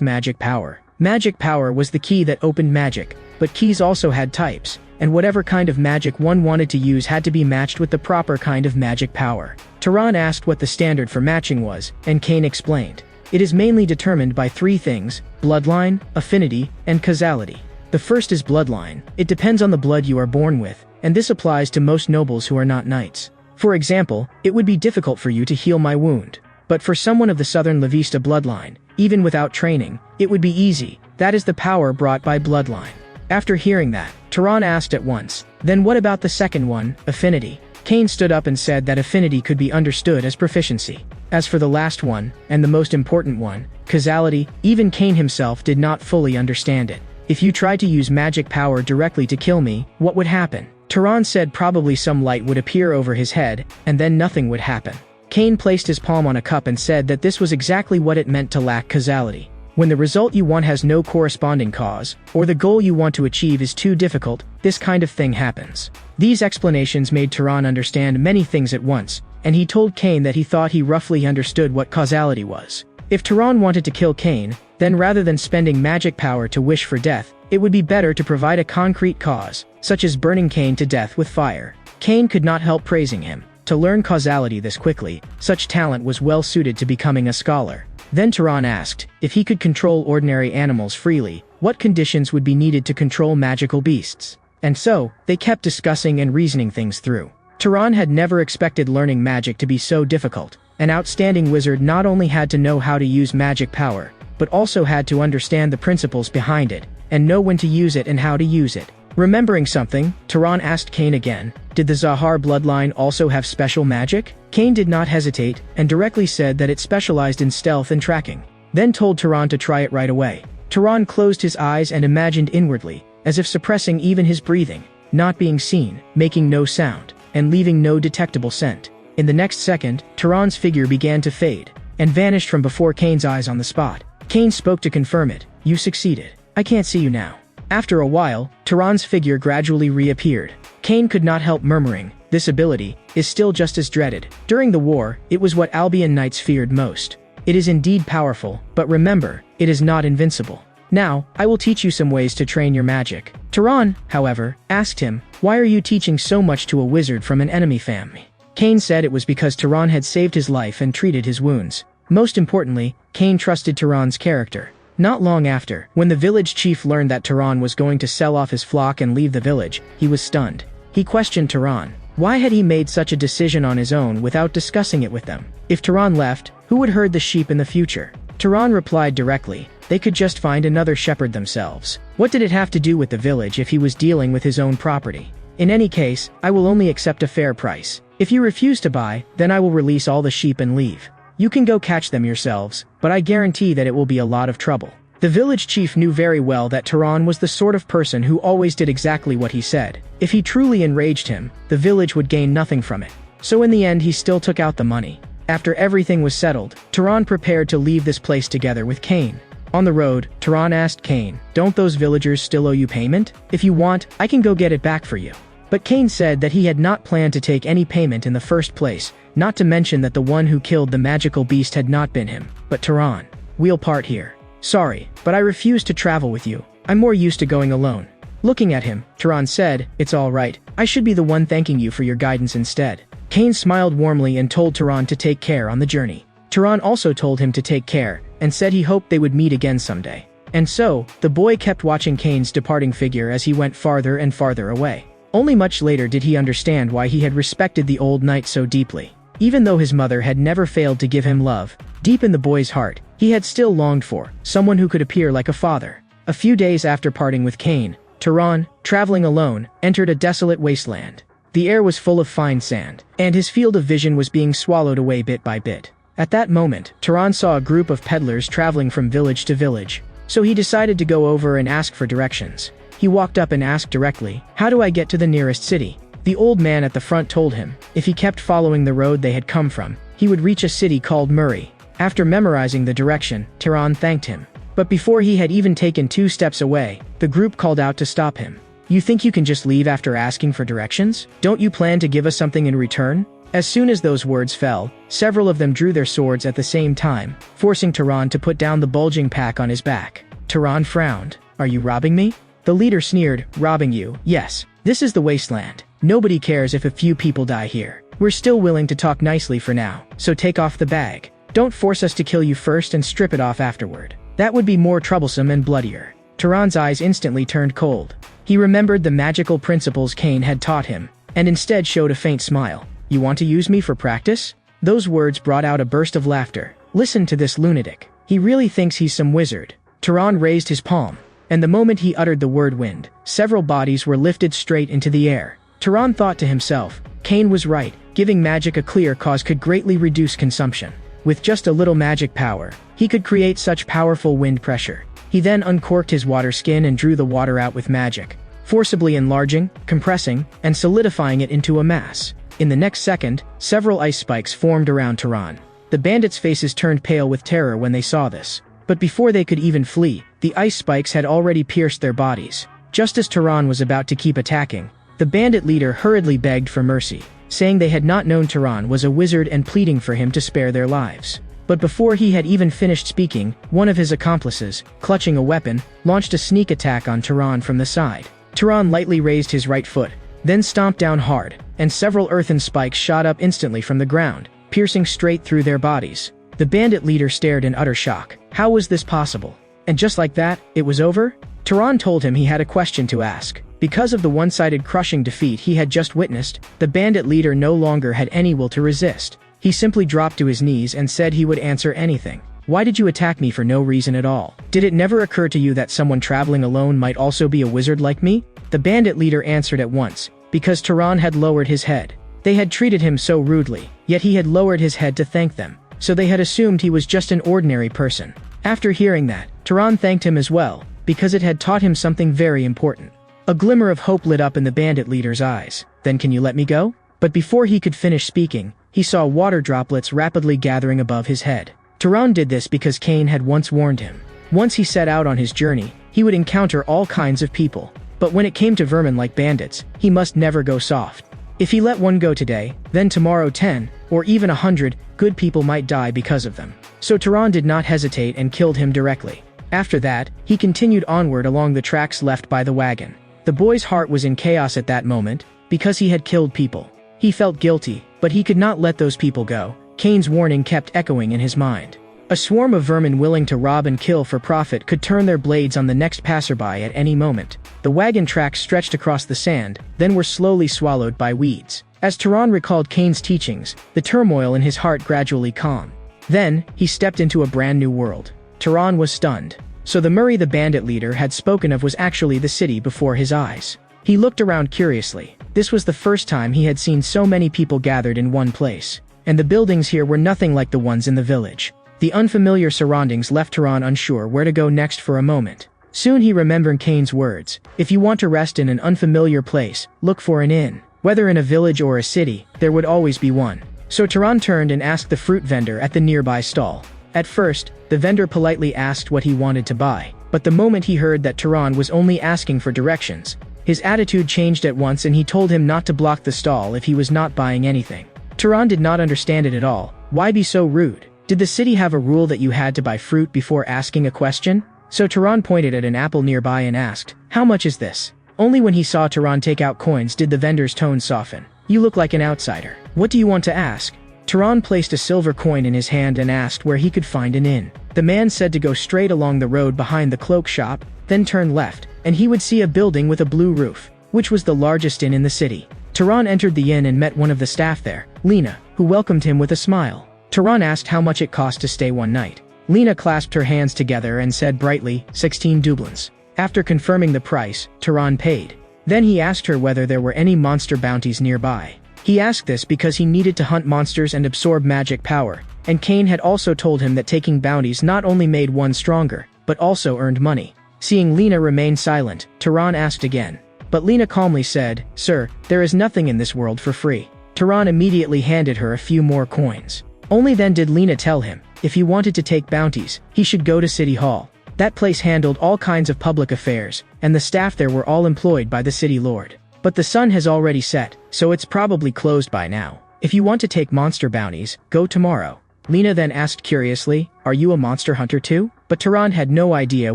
magic power. Magic power was the key that opened magic, but keys also had types, and whatever kind of magic one wanted to use had to be matched with the proper kind of magic power. Tehran asked what the standard for matching was, and Kane explained. It is mainly determined by three things: bloodline, affinity, and causality. The first is bloodline. It depends on the blood you are born with, and this applies to most nobles who are not knights. For example, it would be difficult for you to heal my wound. But for someone of the Southern Levista bloodline, even without training, it would be easy. That is the power brought by bloodline. After hearing that, Tehran asked at once, then what about the second one, affinity? Kane stood up and said that affinity could be understood as proficiency. As for the last one, and the most important one, causality, even Kane himself did not fully understand it. If you tried to use magic power directly to kill me, what would happen? Tehran said probably some light would appear over his head, and then nothing would happen. Kane placed his palm on a cup and said that this was exactly what it meant to lack causality. When the result you want has no corresponding cause, or the goal you want to achieve is too difficult, this kind of thing happens. These explanations made Tehran understand many things at once, and he told Kane that he thought he roughly understood what causality was. If Tehran wanted to kill Kane, then rather than spending magic power to wish for death, it would be better to provide a concrete cause, such as burning Kane to death with fire. Kane could not help praising him. To learn causality this quickly, such talent was well suited to becoming a scholar. Then Tehran asked, if he could control ordinary animals freely, what conditions would be needed to control magical beasts? And so, they kept discussing and reasoning things through. Tehran had never expected learning magic to be so difficult. An outstanding wizard not only had to know how to use magic power, but also had to understand the principles behind it, and know when to use it and how to use it. Remembering something, Tehran asked Kane again, did the Zahar bloodline also have special magic? Kane did not hesitate, and directly said that it specialized in stealth and tracking. Then told Tehran to try it right away. Tehran closed his eyes and imagined inwardly, as if suppressing even his breathing, not being seen, making no sound, and leaving no detectable scent. In the next second, Tehran's figure began to fade, and vanished from before Kane's eyes on the spot. Kane spoke to confirm it. You succeeded. I can't see you now. After a while, Tehran's figure gradually reappeared. Kane could not help murmuring, this ability is still just as dreaded. During the war, it was what Albian knights feared most. It is indeed powerful, but remember, it is not invincible. Now, I will teach you some ways to train your magic. Tehran, however, asked him, why are you teaching so much to a wizard from an enemy family? Kane said it was because Tehran had saved his life and treated his wounds. Most importantly, Kane trusted Tehran's character. Not long after, when the village chief learned that Tehran was going to sell off his flock and leave the village, he was stunned. He questioned Tehran. Why had he made such a decision on his own without discussing it with them? If Tehran left, who would herd the sheep in the future? Tehran replied directly, they could just find another shepherd themselves. What did it have to do with the village if he was dealing with his own property? In any case, I will only accept a fair price. If you refuse to buy, then I will release all the sheep and leave. You can go catch them yourselves, but I guarantee that it will be a lot of trouble. The village chief knew very well that Tehran was the sort of person who always did exactly what he said. If he truly enraged him, the village would gain nothing from it. So in the end he still took out the money. After everything was settled, Tehran prepared to leave this place together with Kane. On the road, Tehran asked Kane, don't those villagers still owe you payment? If you want, I can go get it back for you. But Kane said that he had not planned to take any payment in the first place, not to mention that the one who killed the magical beast had not been him, but Tehran. We'll part here. Sorry, but I refuse to travel with you. I'm more used to going alone. Looking at him, Tehran said, it's all right. I should be the one thanking you for your guidance instead. Kane smiled warmly and told Tehran to take care on the journey. Tehran also told him to take care, and said he hoped they would meet again someday. And so, the boy kept watching Kane's departing figure as he went farther and farther away. Only much later did he understand why he had respected the old knight so deeply. Even though his mother had never failed to give him love, deep in the boy's heart, he had still longed for someone who could appear like a father. A few days after parting with Kane, Tehran, traveling alone, entered a desolate wasteland. The air was full of fine sand, and his field of vision was being swallowed away bit by bit. At that moment, Tehran saw a group of peddlers traveling from village to village, so he decided to go over and ask for directions. He walked up and asked directly, how do I get to the nearest city? The old man at the front told him, if he kept following the road they had come from, he would reach a city called Murray. After memorizing the direction, Tehran thanked him. But before he had even taken 2 steps away, the group called out to stop him. You think you can just leave after asking for directions? Don't you plan to give us something in return? As soon as those words fell, several of them drew their swords at the same time, forcing Tehran to put down the bulging pack on his back. Tehran frowned. Are you robbing me? The leader sneered. Robbing you? Yes. This is the wasteland. Nobody cares if a few people die here. We're still willing to talk nicely for now, so take off the bag. Don't force us to kill you first and strip it off afterward. That would be more troublesome and bloodier. Tehran's eyes instantly turned cold. He remembered the magical principles Cain had taught him, and instead showed a faint smile. You want to use me for practice? Those words brought out a burst of laughter. Listen to this lunatic. He really thinks he's some wizard. Tehran raised his palm, and the moment he uttered the word wind, several bodies were lifted straight into the air. Tehran thought to himself, Cain was right, giving magic a clear cause could greatly reduce consumption. With just a little magic power, he could create such powerful wind pressure. He then uncorked his water skin and drew the water out with magic, forcibly enlarging, compressing, and solidifying it into a mass. In the next second, several ice spikes formed around Tehran. The bandits' faces turned pale with terror when they saw this. But before they could even flee, the ice spikes had already pierced their bodies. Just as Tehran was about to keep attacking, the bandit leader hurriedly begged for mercy, saying they had not known Tehran was a wizard and pleading for him to spare their lives. But before he had even finished speaking, one of his accomplices, clutching a weapon, launched a sneak attack on Tehran from the side. Tehran lightly raised his right foot, then stomped down hard, and several earthen spikes shot up instantly from the ground, piercing straight through their bodies. The bandit leader stared in utter shock. How was this possible? And just like that, it was over? Tehran told him he had a question to ask. Because of the one-sided crushing defeat he had just witnessed, the bandit leader no longer had any will to resist. He simply dropped to his knees and said he would answer anything. Why did you attack me for no reason at all? Did it never occur to you that someone traveling alone might also be a wizard like me? The bandit leader answered at once, because Tehran had lowered his head. They had treated him so rudely, yet he had lowered his head to thank them, so they had assumed he was just an ordinary person. After hearing that, Tehran thanked him as well, because it had taught him something very important. A glimmer of hope lit up in the bandit leader's eyes. Then can you let me go? But before he could finish speaking, he saw water droplets rapidly gathering above his head. Tehran did this because Cain had once warned him. Once he set out on his journey, he would encounter all kinds of people. But when it came to vermin like bandits, he must never go soft. If he let one go today, then tomorrow 10, or even 100, good people might die because of them. So Tehran did not hesitate and killed him directly. After that, he continued onward along the tracks left by the wagon. The boy's heart was in chaos at that moment, because he had killed people. He felt guilty, but he could not let those people go. Cain's warning kept echoing in his mind. A swarm of vermin willing to rob and kill for profit could turn their blades on the next passerby at any moment. The wagon tracks stretched across the sand, then were slowly swallowed by weeds. As Tehran recalled Cain's teachings, the turmoil in his heart gradually calmed. Then, he stepped into a brand new world. Tehran was stunned. So the Murray the bandit leader had spoken of was actually the city before his eyes. He looked around curiously. This was the first time he had seen so many people gathered in one place. And the buildings here were nothing like the ones in the village. The unfamiliar surroundings left Tehran unsure where to go next for a moment. Soon he remembered Cain's words. If you want to rest in an unfamiliar place, look for an inn. Whether in a village or a city, there would always be one. So Tehran turned and asked the fruit vendor at the nearby stall. At first, the vendor politely asked what he wanted to buy. But the moment he heard that Tehran was only asking for directions, his attitude changed at once and he told him not to block the stall if he was not buying anything. Tehran did not understand it at all. Why be so rude? Did the city have a rule that you had to buy fruit before asking a question? So Tehran pointed at an apple nearby and asked, how much is this? Only when he saw Tehran take out coins did the vendor's tone soften. You look like an outsider. What do you want to ask? Tehran placed a silver coin in his hand and asked where he could find an inn. The man said to go straight along the road behind the cloak shop, then turn left, and he would see a building with a blue roof, which was the largest inn in the city. Tehran entered the inn and met one of the staff there, Lena, who welcomed him with a smile. Tehran asked how much it cost to stay one night. Lena clasped her hands together and said brightly, 16 dublins. After confirming the price, Tehran paid. Then he asked her whether there were any monster bounties nearby. He asked this because he needed to hunt monsters and absorb magic power, and Cain had also told him that taking bounties not only made one stronger, but also earned money. Seeing Lena remain silent, Tehran asked again. But Lena calmly said, Sir, there is nothing in this world for free. Tehran immediately handed her a few more coins. Only then did Lena tell him, if he wanted to take bounties, he should go to City Hall. That place handled all kinds of public affairs, and the staff there were all employed by the city lord. But the sun has already set, so it's probably closed by now. If you want to take monster bounties, go tomorrow. Lena then asked curiously, are you a monster hunter too? But Taran had no idea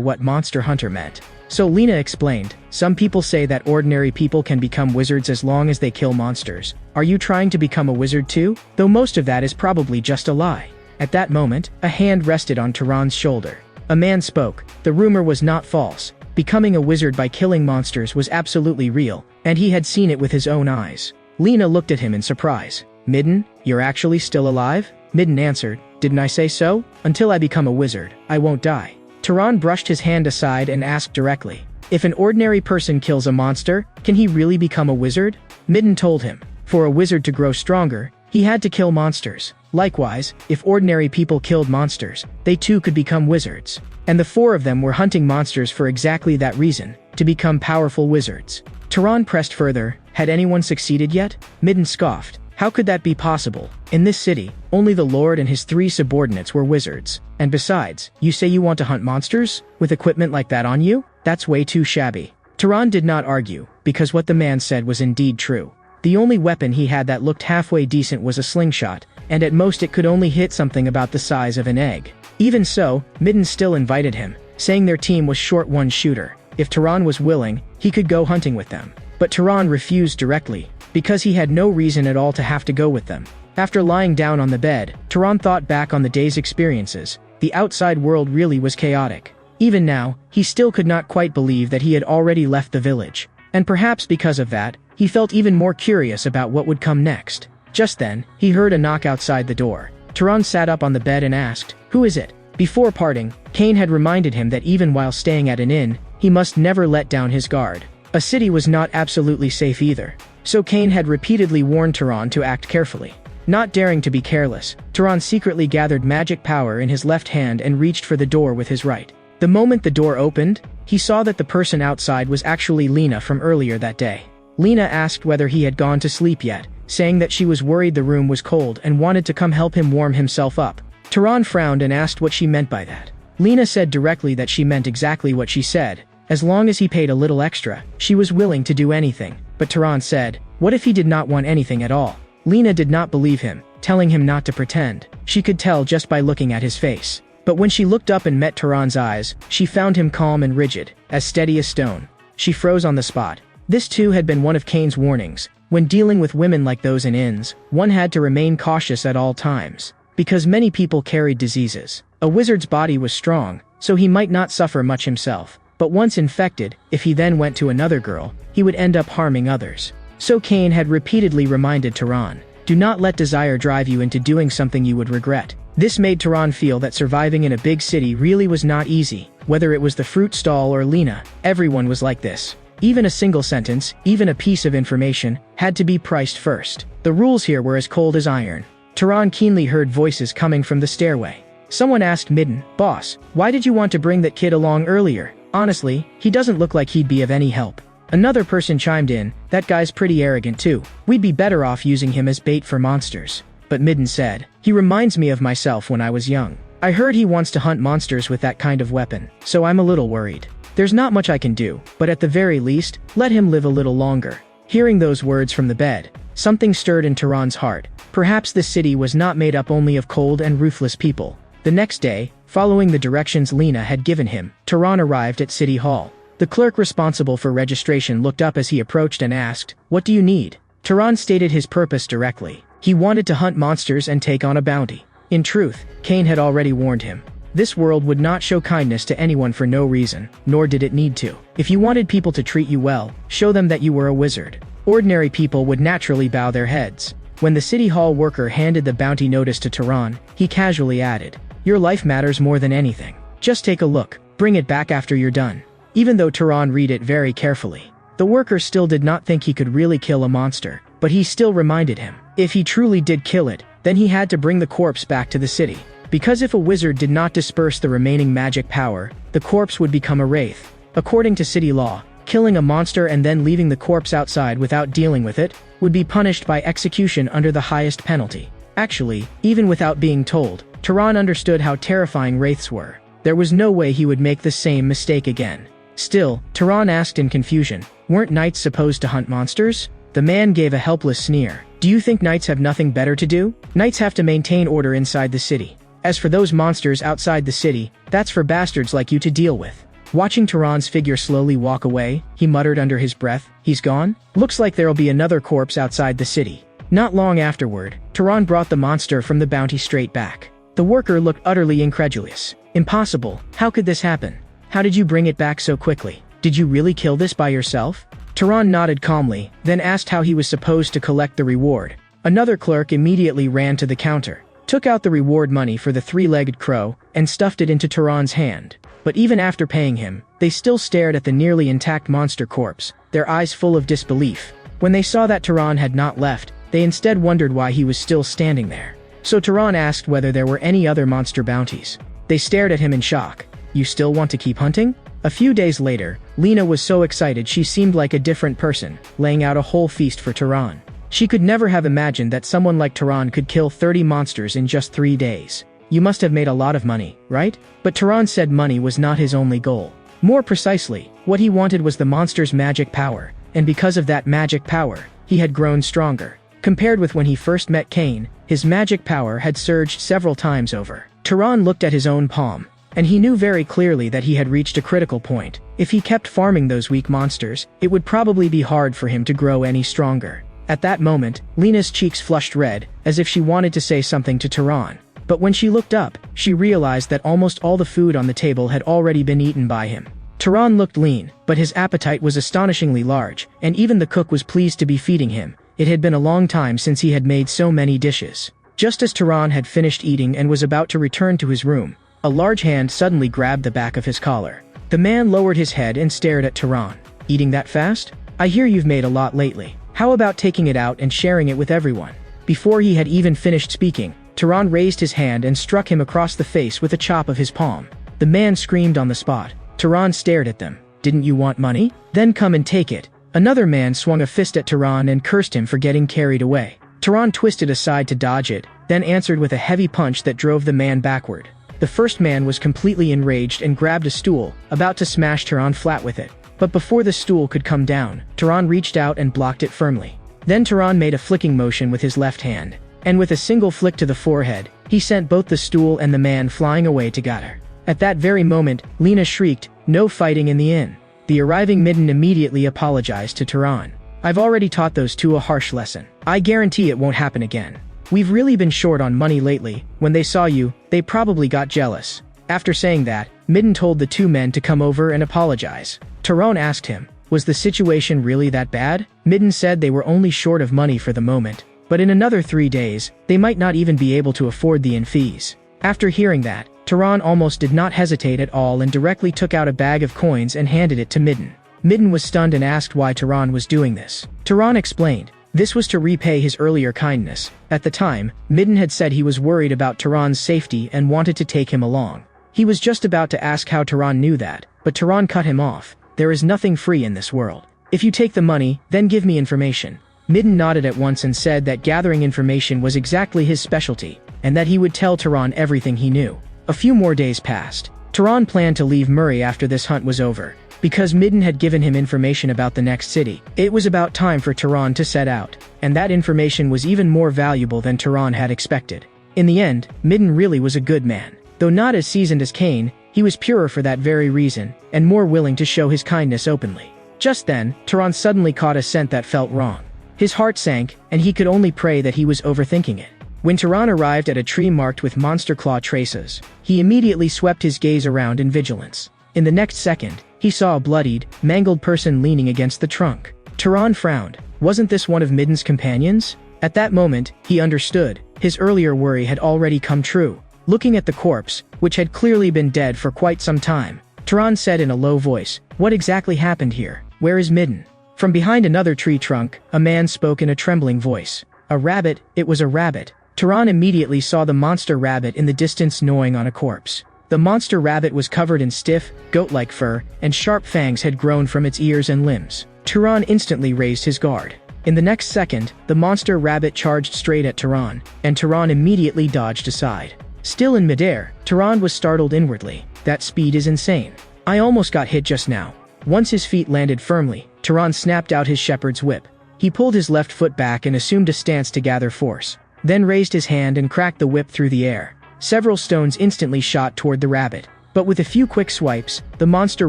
what monster hunter meant. So Lena explained, some people say that ordinary people can become wizards as long as they kill monsters. Are you trying to become a wizard too? Though most of that is probably just a lie. At that moment, a hand rested on Taran's shoulder. A man spoke. The rumor was not false. Becoming a wizard by killing monsters was absolutely real, and he had seen it with his own eyes. Lena looked at him in surprise. Midden, you're actually still alive? Midden answered, didn't I say so? Until I become a wizard, I won't die. Taran brushed his hand aside and asked directly, if an ordinary person kills a monster, can he really become a wizard? Midden told him, for a wizard to grow stronger, he had to kill monsters. Likewise, if ordinary people killed monsters, they too could become wizards. And the four of them were hunting monsters for exactly that reason, to become powerful wizards. Taran pressed further, had anyone succeeded yet? Midden scoffed. How could that be possible? In this city, only the lord and his 3 subordinates were wizards. And besides, you say you want to hunt monsters? With equipment like that on you? That's way too shabby. Taran did not argue, because what the man said was indeed true. The only weapon he had that looked halfway decent was a slingshot, and at most it could only hit something about the size of an egg. Even so, Midden still invited him, saying their team was short one shooter. If Taran was willing, he could go hunting with them. But Taran refused directly, because he had no reason at all to have to go with them. After lying down on the bed, Taran thought back on the day's experiences. The outside world really was chaotic. Even now, he still could not quite believe that he had already left the village. And perhaps because of that, he felt even more curious about what would come next. Just then, he heard a knock outside the door. Taran sat up on the bed and asked, who is it? Before parting, Cain had reminded him that even while staying at an inn, he must never let down his guard. A city was not absolutely safe either. So Cain had repeatedly warned Taran to act carefully. Not daring to be careless, Taran secretly gathered magic power in his left hand and reached for the door with his right. The moment the door opened, he saw that the person outside was actually Lena from earlier that day. Lena asked whether he had gone to sleep yet, saying that she was worried the room was cold and wanted to come help him warm himself up. Taran frowned and asked what she meant by that. Lena said directly that she meant exactly what she said. As long as he paid a little extra, she was willing to do anything. But Taran said, what if he did not want anything at all? Lena did not believe him, telling him not to pretend. She could tell just by looking at his face. But when she looked up and met Taran's eyes, she found him calm and rigid, as steady as stone. She froze on the spot. This too had been one of Cain's warnings. When dealing with women like those in inns, one had to remain cautious at all times. Because many people carried diseases. A wizard's body was strong, so he might not suffer much himself. But once infected, if he then went to another girl, he would end up harming others. So Cain had repeatedly reminded Taran, do not let desire drive you into doing something you would regret. This made Taran feel that surviving in a big city really was not easy. Whether it was the fruit stall or Lena, everyone was like this. Even a single sentence, even a piece of information, had to be priced first. The rules here were as cold as iron. Taran keenly heard voices coming from the stairway. Someone asked Midden, boss, why did you want to bring that kid along earlier? Honestly, he doesn't look like he'd be of any help. Another person chimed in, that guy's pretty arrogant too. We'd be better off using him as bait for monsters. But Midden said, he reminds me of myself when I was young. I heard he wants to hunt monsters with that kind of weapon, so I'm a little worried. There's not much I can do, but at the very least, let him live a little longer. Hearing those words from the bed, something stirred in Taran's heart. Perhaps this city was not made up only of cold and ruthless people. The next day, following the directions Lena had given him, Taran arrived at City Hall. The clerk responsible for registration looked up as he approached and asked, what do you need? Taran stated his purpose directly. He wanted to hunt monsters and take on a bounty. In truth, Cain had already warned him. This world would not show kindness to anyone for no reason, nor did it need to. If you wanted people to treat you well, show them that you were a wizard. Ordinary people would naturally bow their heads. When the city hall worker handed the bounty notice to Taran, he casually added, your life matters more than anything. Just take a look, bring it back after you're done. Even though Taran read it very carefully, the worker still did not think he could really kill a monster, but he still reminded him, if he truly did kill it, then he had to bring the corpse back to the city. Because if a wizard did not disperse the remaining magic power, the corpse would become a wraith. According to city law, killing a monster and then leaving the corpse outside without dealing with it would be punished by execution under the highest penalty. Actually, even without being told, Taran understood how terrifying wraiths were. There was no way he would make the same mistake again. Still, Tehran asked in confusion, weren't knights supposed to hunt monsters? The man gave a helpless sneer. Do you think knights have nothing better to do? Knights have to maintain order inside the city. As for those monsters outside the city, that's for bastards like you to deal with. Watching Tehran's figure slowly walk away, he muttered under his breath, he's gone? Looks like there'll be another corpse outside the city. Not long afterward, Tehran brought the monster from the bounty straight back. The worker looked utterly incredulous. Impossible, how could this happen? How did you bring it back so quickly? Did you really kill this by yourself? Tehran nodded calmly, then asked how he was supposed to collect the reward. Another clerk immediately ran to the counter, took out the reward money for the three-legged crow, and stuffed it into Tehran's hand. But even after paying him, they still stared at the nearly intact monster corpse, their eyes full of disbelief. When they saw that Tehran had not left, they instead wondered why he was still standing there. So Tehran asked whether there were any other monster bounties. They stared at him in shock. You still want to keep hunting? A few days later, Lena was so excited she seemed like a different person, laying out a whole feast for Tehran. She could never have imagined that someone like Tehran could kill 30 monsters in just 3 days. You must have made a lot of money, right? But Tehran said money was not his only goal. More precisely, what he wanted was the monster's magic power, and because of that magic power, he had grown stronger. Compared with when he first met Cain, his magic power had surged several times over. Tehran looked at his own palm, and he knew very clearly that he had reached a critical point. If he kept farming those weak monsters, it would probably be hard for him to grow any stronger. At that moment, Lena's cheeks flushed red, as if she wanted to say something to Tehran. But when she looked up, she realized that almost all the food on the table had already been eaten by him. Tehran looked lean, but his appetite was astonishingly large, and even the cook was pleased to be feeding him. It had been a long time since he had made so many dishes. Just as Tehran had finished eating and was about to return to his room, a large hand suddenly grabbed the back of his collar. The man lowered his head and stared at Tehran. Eating that fast? I hear you've made a lot lately. How about taking it out and sharing it with everyone? Before he had even finished speaking, Tehran raised his hand and struck him across the face with a chop of his palm. The man screamed on the spot. Tehran stared at them. Didn't you want money? Then come and take it. Another man swung a fist at Tehran and cursed him for getting carried away. Tehran twisted aside to dodge it, then answered with a heavy punch that drove the man backward. The first man was completely enraged and grabbed a stool, about to smash Tehran flat with it. But before the stool could come down, Tehran reached out and blocked it firmly. Then Tehran made a flicking motion with his left hand, and with a single flick to the forehead, he sent both the stool and the man flying away together. At that very moment, Lena shrieked, "No fighting in the inn." The arriving midden immediately apologized to Tehran. I've already taught those two a harsh lesson. I guarantee it won't happen again. We've really been short on money lately. When they saw you, they probably got jealous. After saying that, Midden told the two men to come over and apologize. Tehran asked him, was the situation really that bad? Midden said they were only short of money for the moment, but in another 3 days, they might not even be able to afford the inn fees. After hearing that, Tehran almost did not hesitate at all and directly took out a bag of coins and handed it to Midden. Midden was stunned and asked why Tehran was doing this. Tehran explained, this was to repay his earlier kindness. At the time, Midden had said he was worried about Tehran's safety and wanted to take him along. He was just about to ask how Tehran knew that, but Tehran cut him off. There is nothing free in this world. If you take the money, then give me information. Midden nodded at once and said that gathering information was exactly his specialty, and that he would tell Tehran everything he knew. A few more days passed. Tehran planned to leave Murray after this hunt was over, because Midden had given him information about the next city. It was about time for Tehran to set out, and that information was even more valuable than Tehran had expected. In the end, Midden really was a good man. Though not as seasoned as Cain, he was purer for that very reason, and more willing to show his kindness openly. Just then, Tehran suddenly caught a scent that felt wrong. His heart sank, and he could only pray that he was overthinking it. When Tehran arrived at a tree marked with monster claw traces, he immediately swept his gaze around in vigilance. In the next second, he saw a bloodied, mangled person leaning against the trunk. Tehran frowned. Wasn't this one of Midden's companions? At that moment, he understood. His earlier worry had already come true. Looking at the corpse, which had clearly been dead for quite some time, Tehran said in a low voice, "What exactly happened here? Where is Midden?" From behind another tree trunk, a man spoke in a trembling voice. "A rabbit, it was a rabbit." Tehran immediately saw the monster rabbit in the distance gnawing on a corpse. The monster rabbit was covered in stiff, goat-like fur, and sharp fangs had grown from its ears and limbs. Tehran instantly raised his guard. In the next second, the monster rabbit charged straight at Tehran, and Tehran immediately dodged aside. Still in midair, Tehran was startled inwardly. that speed is insane. I almost got hit just now." Once his feet landed firmly, Turan snapped out his shepherd's whip. He pulled his left foot back and assumed a stance to gather force, then raised his hand and cracked the whip through the air. Several stones instantly shot toward the rabbit, but with a few quick swipes, the monster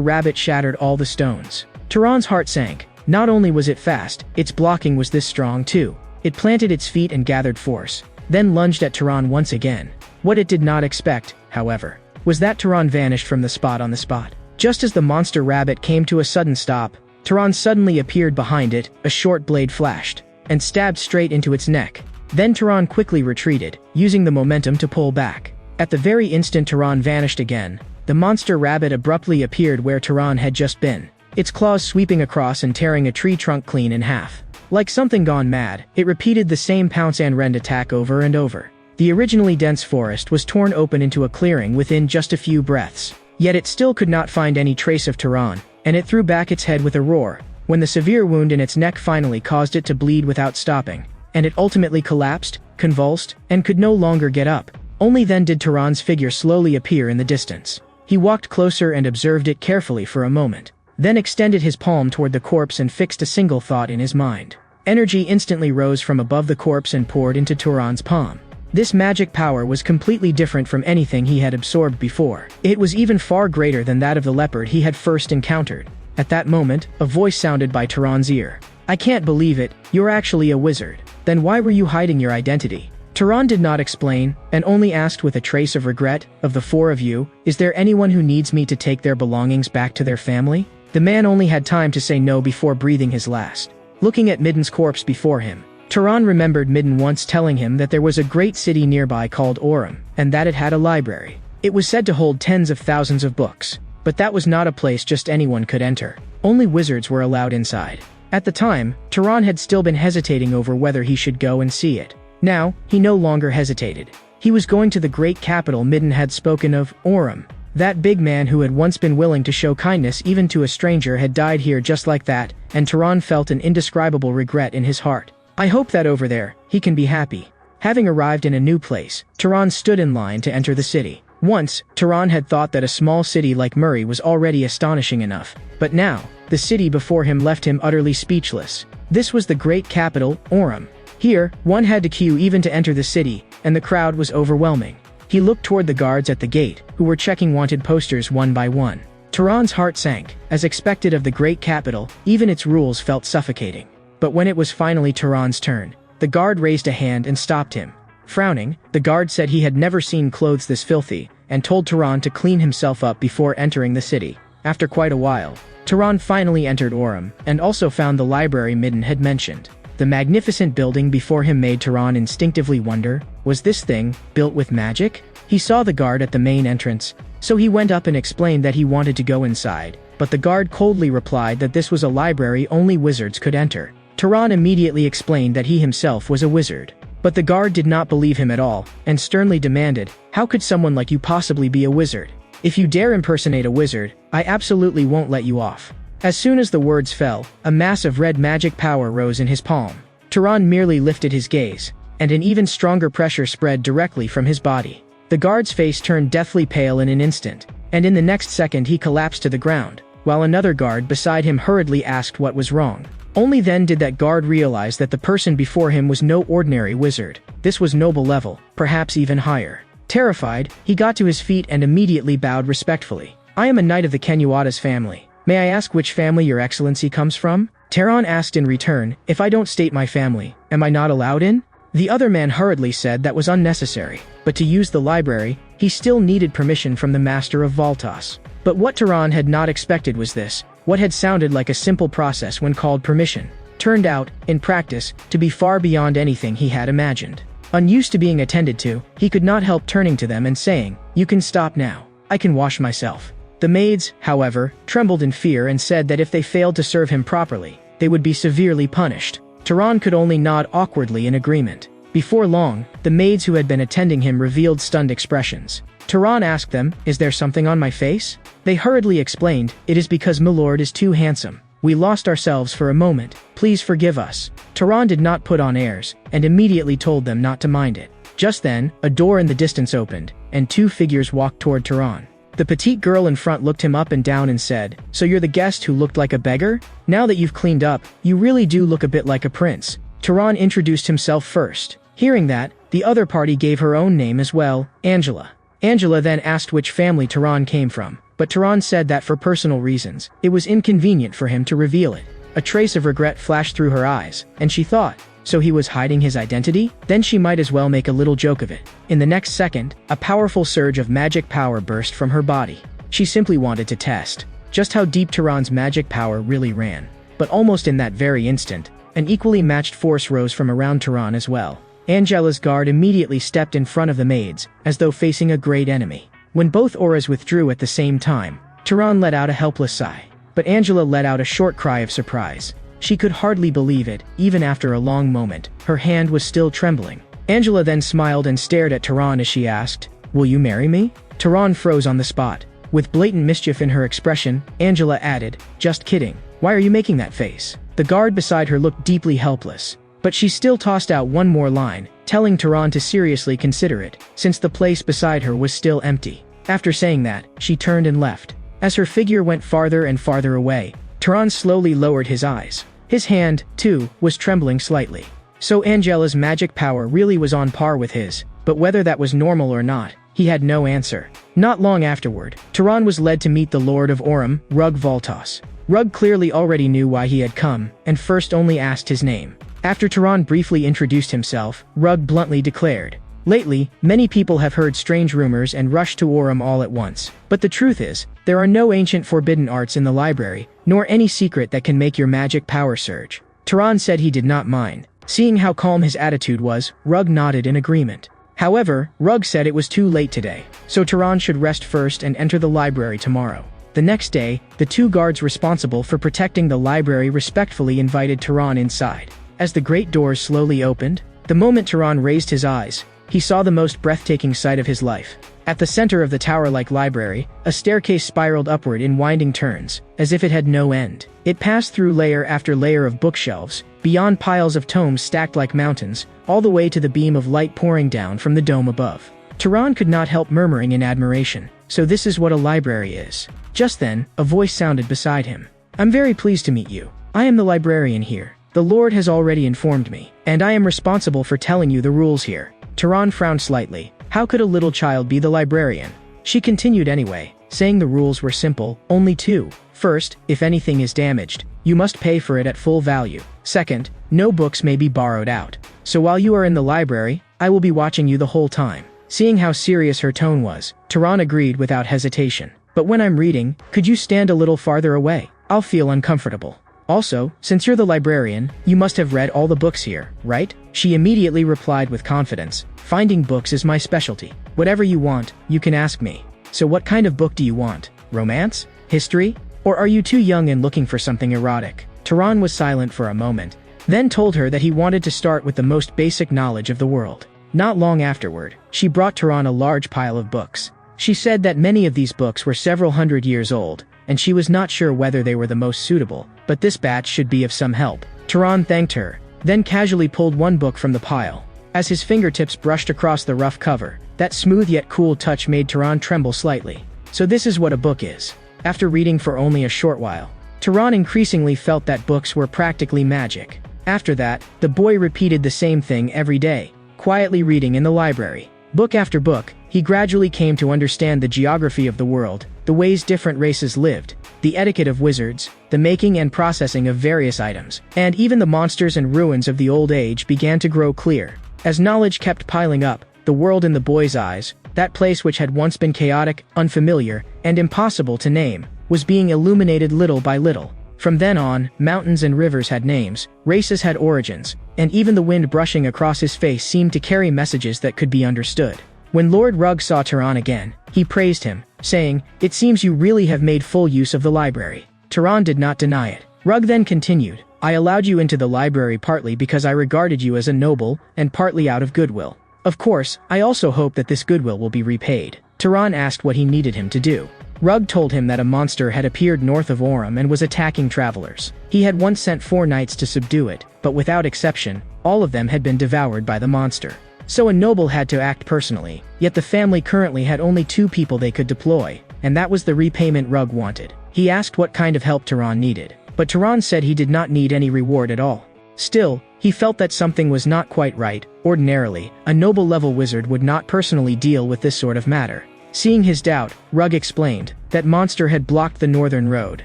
rabbit shattered all the stones. Turan's heart sank. Not only was it fast, its blocking was this strong too. It planted its feet and gathered force, then lunged at Turan once again. What it did not expect, however, was that Turan vanished from the spot on the spot. Just as the monster rabbit came to a sudden stop, Turan suddenly appeared behind it, a short blade flashed, and stabbed straight into its neck. Then Turan quickly retreated, using the momentum to pull back. At the very instant Turan vanished again, the monster rabbit abruptly appeared where Turan had just been, its claws sweeping across and tearing a tree trunk clean in half. Like something gone mad, it repeated the same pounce and rend attack over and over. The originally dense forest was torn open into a clearing within just a few breaths. Yet it still could not find any trace of Turan, and it threw back its head with a roar, when the severe wound in its neck finally caused it to bleed without stopping, and it ultimately collapsed, convulsed, and could no longer get up. Only then did Turan's figure slowly appear in the distance. He walked closer and observed it carefully for a moment, then extended his palm toward the corpse and fixed a single thought in his mind. Energy instantly rose from above the corpse and poured into Turan's palm. This magic power was completely different from anything he had absorbed before. It was even far greater than that of the leopard he had first encountered. At that moment, a voice sounded by Turan's ear. "I can't believe it, you're actually a wizard. Then why were you hiding your identity?" Turan did not explain, and only asked with a trace of regret, "Of the four of you, is there anyone who needs me to take their belongings back to their family?" The man only had time to say no before breathing his last. Looking at Midden's corpse before him, Turan remembered Midden once telling him that there was a great city nearby called Orum, and that it had a library. It was said to hold tens of thousands of books, but that was not a place just anyone could enter. Only wizards were allowed inside. At the time, Turan had still been hesitating over whether he should go and see it. Now, he no longer hesitated. He was going to the great capital Midden had spoken of, Orum. That big man who had once been willing to show kindness even to a stranger had died here just like that, and Turan felt an indescribable regret in his heart. "I hope that over there, he can be happy." Having arrived in a new place, Turan stood in line to enter the city. Once, Turan had thought that a small city like Murray was already astonishing enough, but now, the city before him left him utterly speechless. This was the great capital, Orum. Here, one had to queue even to enter the city, and the crowd was overwhelming. He looked toward the guards at the gate, who were checking wanted posters one by one. Turan's heart sank. As expected of the great capital, even its rules felt suffocating. But when it was finally Turan's turn, the guard raised a hand and stopped him. Frowning, the guard said he had never seen clothes this filthy, and told Turan to clean himself up before entering the city. After quite a while, Turan finally entered Orum, and also found the library Midden had mentioned. The magnificent building before him made Turan instinctively wonder, was this thing built with magic? He saw the guard at the main entrance, so he went up and explained that he wanted to go inside, but the guard coldly replied that this was a library only wizards could enter. Turan immediately explained that he himself was a wizard. But the guard did not believe him at all, and sternly demanded, "How could someone like you possibly be a wizard? If you dare impersonate a wizard, I absolutely won't let you off." As soon as the words fell, a mass of red magic power rose in his palm. Turan merely lifted his gaze, and an even stronger pressure spread directly from his body. The guard's face turned deathly pale in an instant, and in the next second he collapsed to the ground, while another guard beside him hurriedly asked what was wrong. Only then did that guard realize that the person before him was no ordinary wizard. This was noble level, perhaps even higher. Terrified, he got to his feet and immediately bowed respectfully. "I am a knight of the Kenuada's family. May I ask which family your excellency comes from?" Turan asked in return, "If I don't state my family, am I not allowed in?" The other man hurriedly said that was unnecessary, but to use the library, he still needed permission from the master of Voltas. But what Turan had not expected was this. What had sounded like a simple process when called permission turned out, in practice, to be far beyond anything he had imagined. Unused to being attended to, he could not help turning to them and saying, "You can stop now. I can wash myself." The maids, however, trembled in fear and said that if they failed to serve him properly, they would be severely punished. Turan could only nod awkwardly in agreement. Before long, the maids who had been attending him revealed stunned expressions. Turan asked them, "Is there something on my face?" They hurriedly explained, "It is because Milord is too handsome. We lost ourselves for a moment. Please forgive us." Turan did not put on airs, and immediately told them not to mind it. Just then, a door in the distance opened, and two figures walked toward Turan. The petite girl in front looked him up and down and said, "So you're the guest who looked like a beggar? Now that you've cleaned up, you really do look a bit like a prince." Tehran introduced himself first. Hearing that, the other party gave her own name as well, Angela. Angela then asked which family Tehran came from, but Tehran said that for personal reasons, it was inconvenient for him to reveal it. A trace of regret flashed through her eyes, and she thought, so he was hiding his identity? Then she might as well make a little joke of it. In the next second, a powerful surge of magic power burst from her body. She simply wanted to test just how deep Tehran's magic power really ran. But almost in that very instant, an equally matched force rose from around Tehran as well. Angela's guard immediately stepped in front of the maids, as though facing a great enemy. When both auras withdrew at the same time, Tehran let out a helpless sigh. But Angela let out a short cry of surprise. She could hardly believe it, even after a long moment. Her hand was still trembling. Angela then smiled and stared at Tehran as she asked, "Will you marry me?" Tehran froze on the spot. With blatant mischief in her expression, Angela added, "Just kidding. Why are you making that face?" The guard beside her looked deeply helpless. But she still tossed out one more line, telling Tehran to seriously consider it, since the place beside her was still empty. After saying that, she turned and left. As her figure went farther and farther away, Tehran slowly lowered his eyes. His hand, too, was trembling slightly. So Angela's magic power really was on par with his, but whether that was normal or not, he had no answer. Not long afterward, Tehran was led to meet the Lord of Orum, Rug Voltos. Rug clearly already knew why he had come, and first only asked his name. After Tehran briefly introduced himself, Rug bluntly declared, "Lately, many people have heard strange rumors and rushed to Orum all at once. But the truth is, there are no ancient forbidden arts in the library, nor any secret that can make your magic power surge." Tehran said he did not mind. Seeing how calm his attitude was, Rug nodded in agreement. However, Rug said it was too late today, so Tehran should rest first and enter the library tomorrow. The next day, the two guards responsible for protecting the library respectfully invited Tehran inside. As the great doors slowly opened, the moment Tehran raised his eyes, he saw the most breathtaking sight of his life. At the center of the tower-like library, a staircase spiraled upward in winding turns, as if it had no end. It passed through layer after layer of bookshelves, beyond piles of tomes stacked like mountains, all the way to the beam of light pouring down from the dome above. Tehran could not help murmuring in admiration. So this is what a library is. Just then, a voice sounded beside him. "I'm very pleased to meet you. I am the librarian here. The Lord has already informed me, and I am responsible for telling you the rules here." Tehran frowned slightly. How could a little child be the librarian? She continued anyway, saying the rules were simple, only two. First, if anything is damaged, you must pay for it at full value. Second, no books may be borrowed out. So while you are in the library, I will be watching you the whole time. Seeing how serious her tone was, Tehran agreed without hesitation. "But when I'm reading, could you stand a little farther away? I'll feel uncomfortable. Also, since you're the librarian, you must have read all the books here, right?" She immediately replied with confidence, "Finding books is my specialty. Whatever you want, you can ask me." "So what kind of book do you want? Romance? History? Or are you too young and looking for something erotic?" Tehran was silent for a moment, then told her that he wanted to start with the most basic knowledge of the world. Not long afterward, she brought Tehran a large pile of books. She said that many of these books were several hundred years old, and she was not sure whether they were the most suitable, but this batch should be of some help. Tehran thanked her, then casually pulled one book from the pile. As his fingertips brushed across the rough cover, that smooth yet cool touch made Tehran tremble slightly. So this is what a book is. After reading for only a short while, Tehran increasingly felt that books were practically magic. After that, the boy repeated the same thing every day, quietly reading in the library. Book after book, he gradually came to understand the geography of the world, the ways different races lived, the etiquette of wizards, the making and processing of various items, and even the monsters and ruins of the old age began to grow clear. As knowledge kept piling up, the world in the boy's eyes, that place which had once been chaotic, unfamiliar, and impossible to name, was being illuminated little by little. From then on, mountains and rivers had names, races had origins, and even the wind brushing across his face seemed to carry messages that could be understood. When Lord Rug saw Tehran again, he praised him, saying, "It seems you really have made full use of the library." Tehran did not deny it. Rug then continued, "I allowed you into the library partly because I regarded you as a noble, and partly out of goodwill. Of course, I also hope that this goodwill will be repaid." Tehran asked what he needed him to do. Rug told him that a monster had appeared north of Orum and was attacking travelers. He had once sent 4 knights to subdue it, but without exception, all of them had been devoured by the monster. So a noble had to act personally, yet the family currently had only 2 people they could deploy. and that was the repayment Rug wanted. He asked what kind of help Tehran needed, but Tehran said he did not need any reward at all. Still, he felt that something was not quite right. Ordinarily, a noble-level wizard would not personally deal with this sort of matter. Seeing his doubt, Rug explained that monster had blocked the northern road,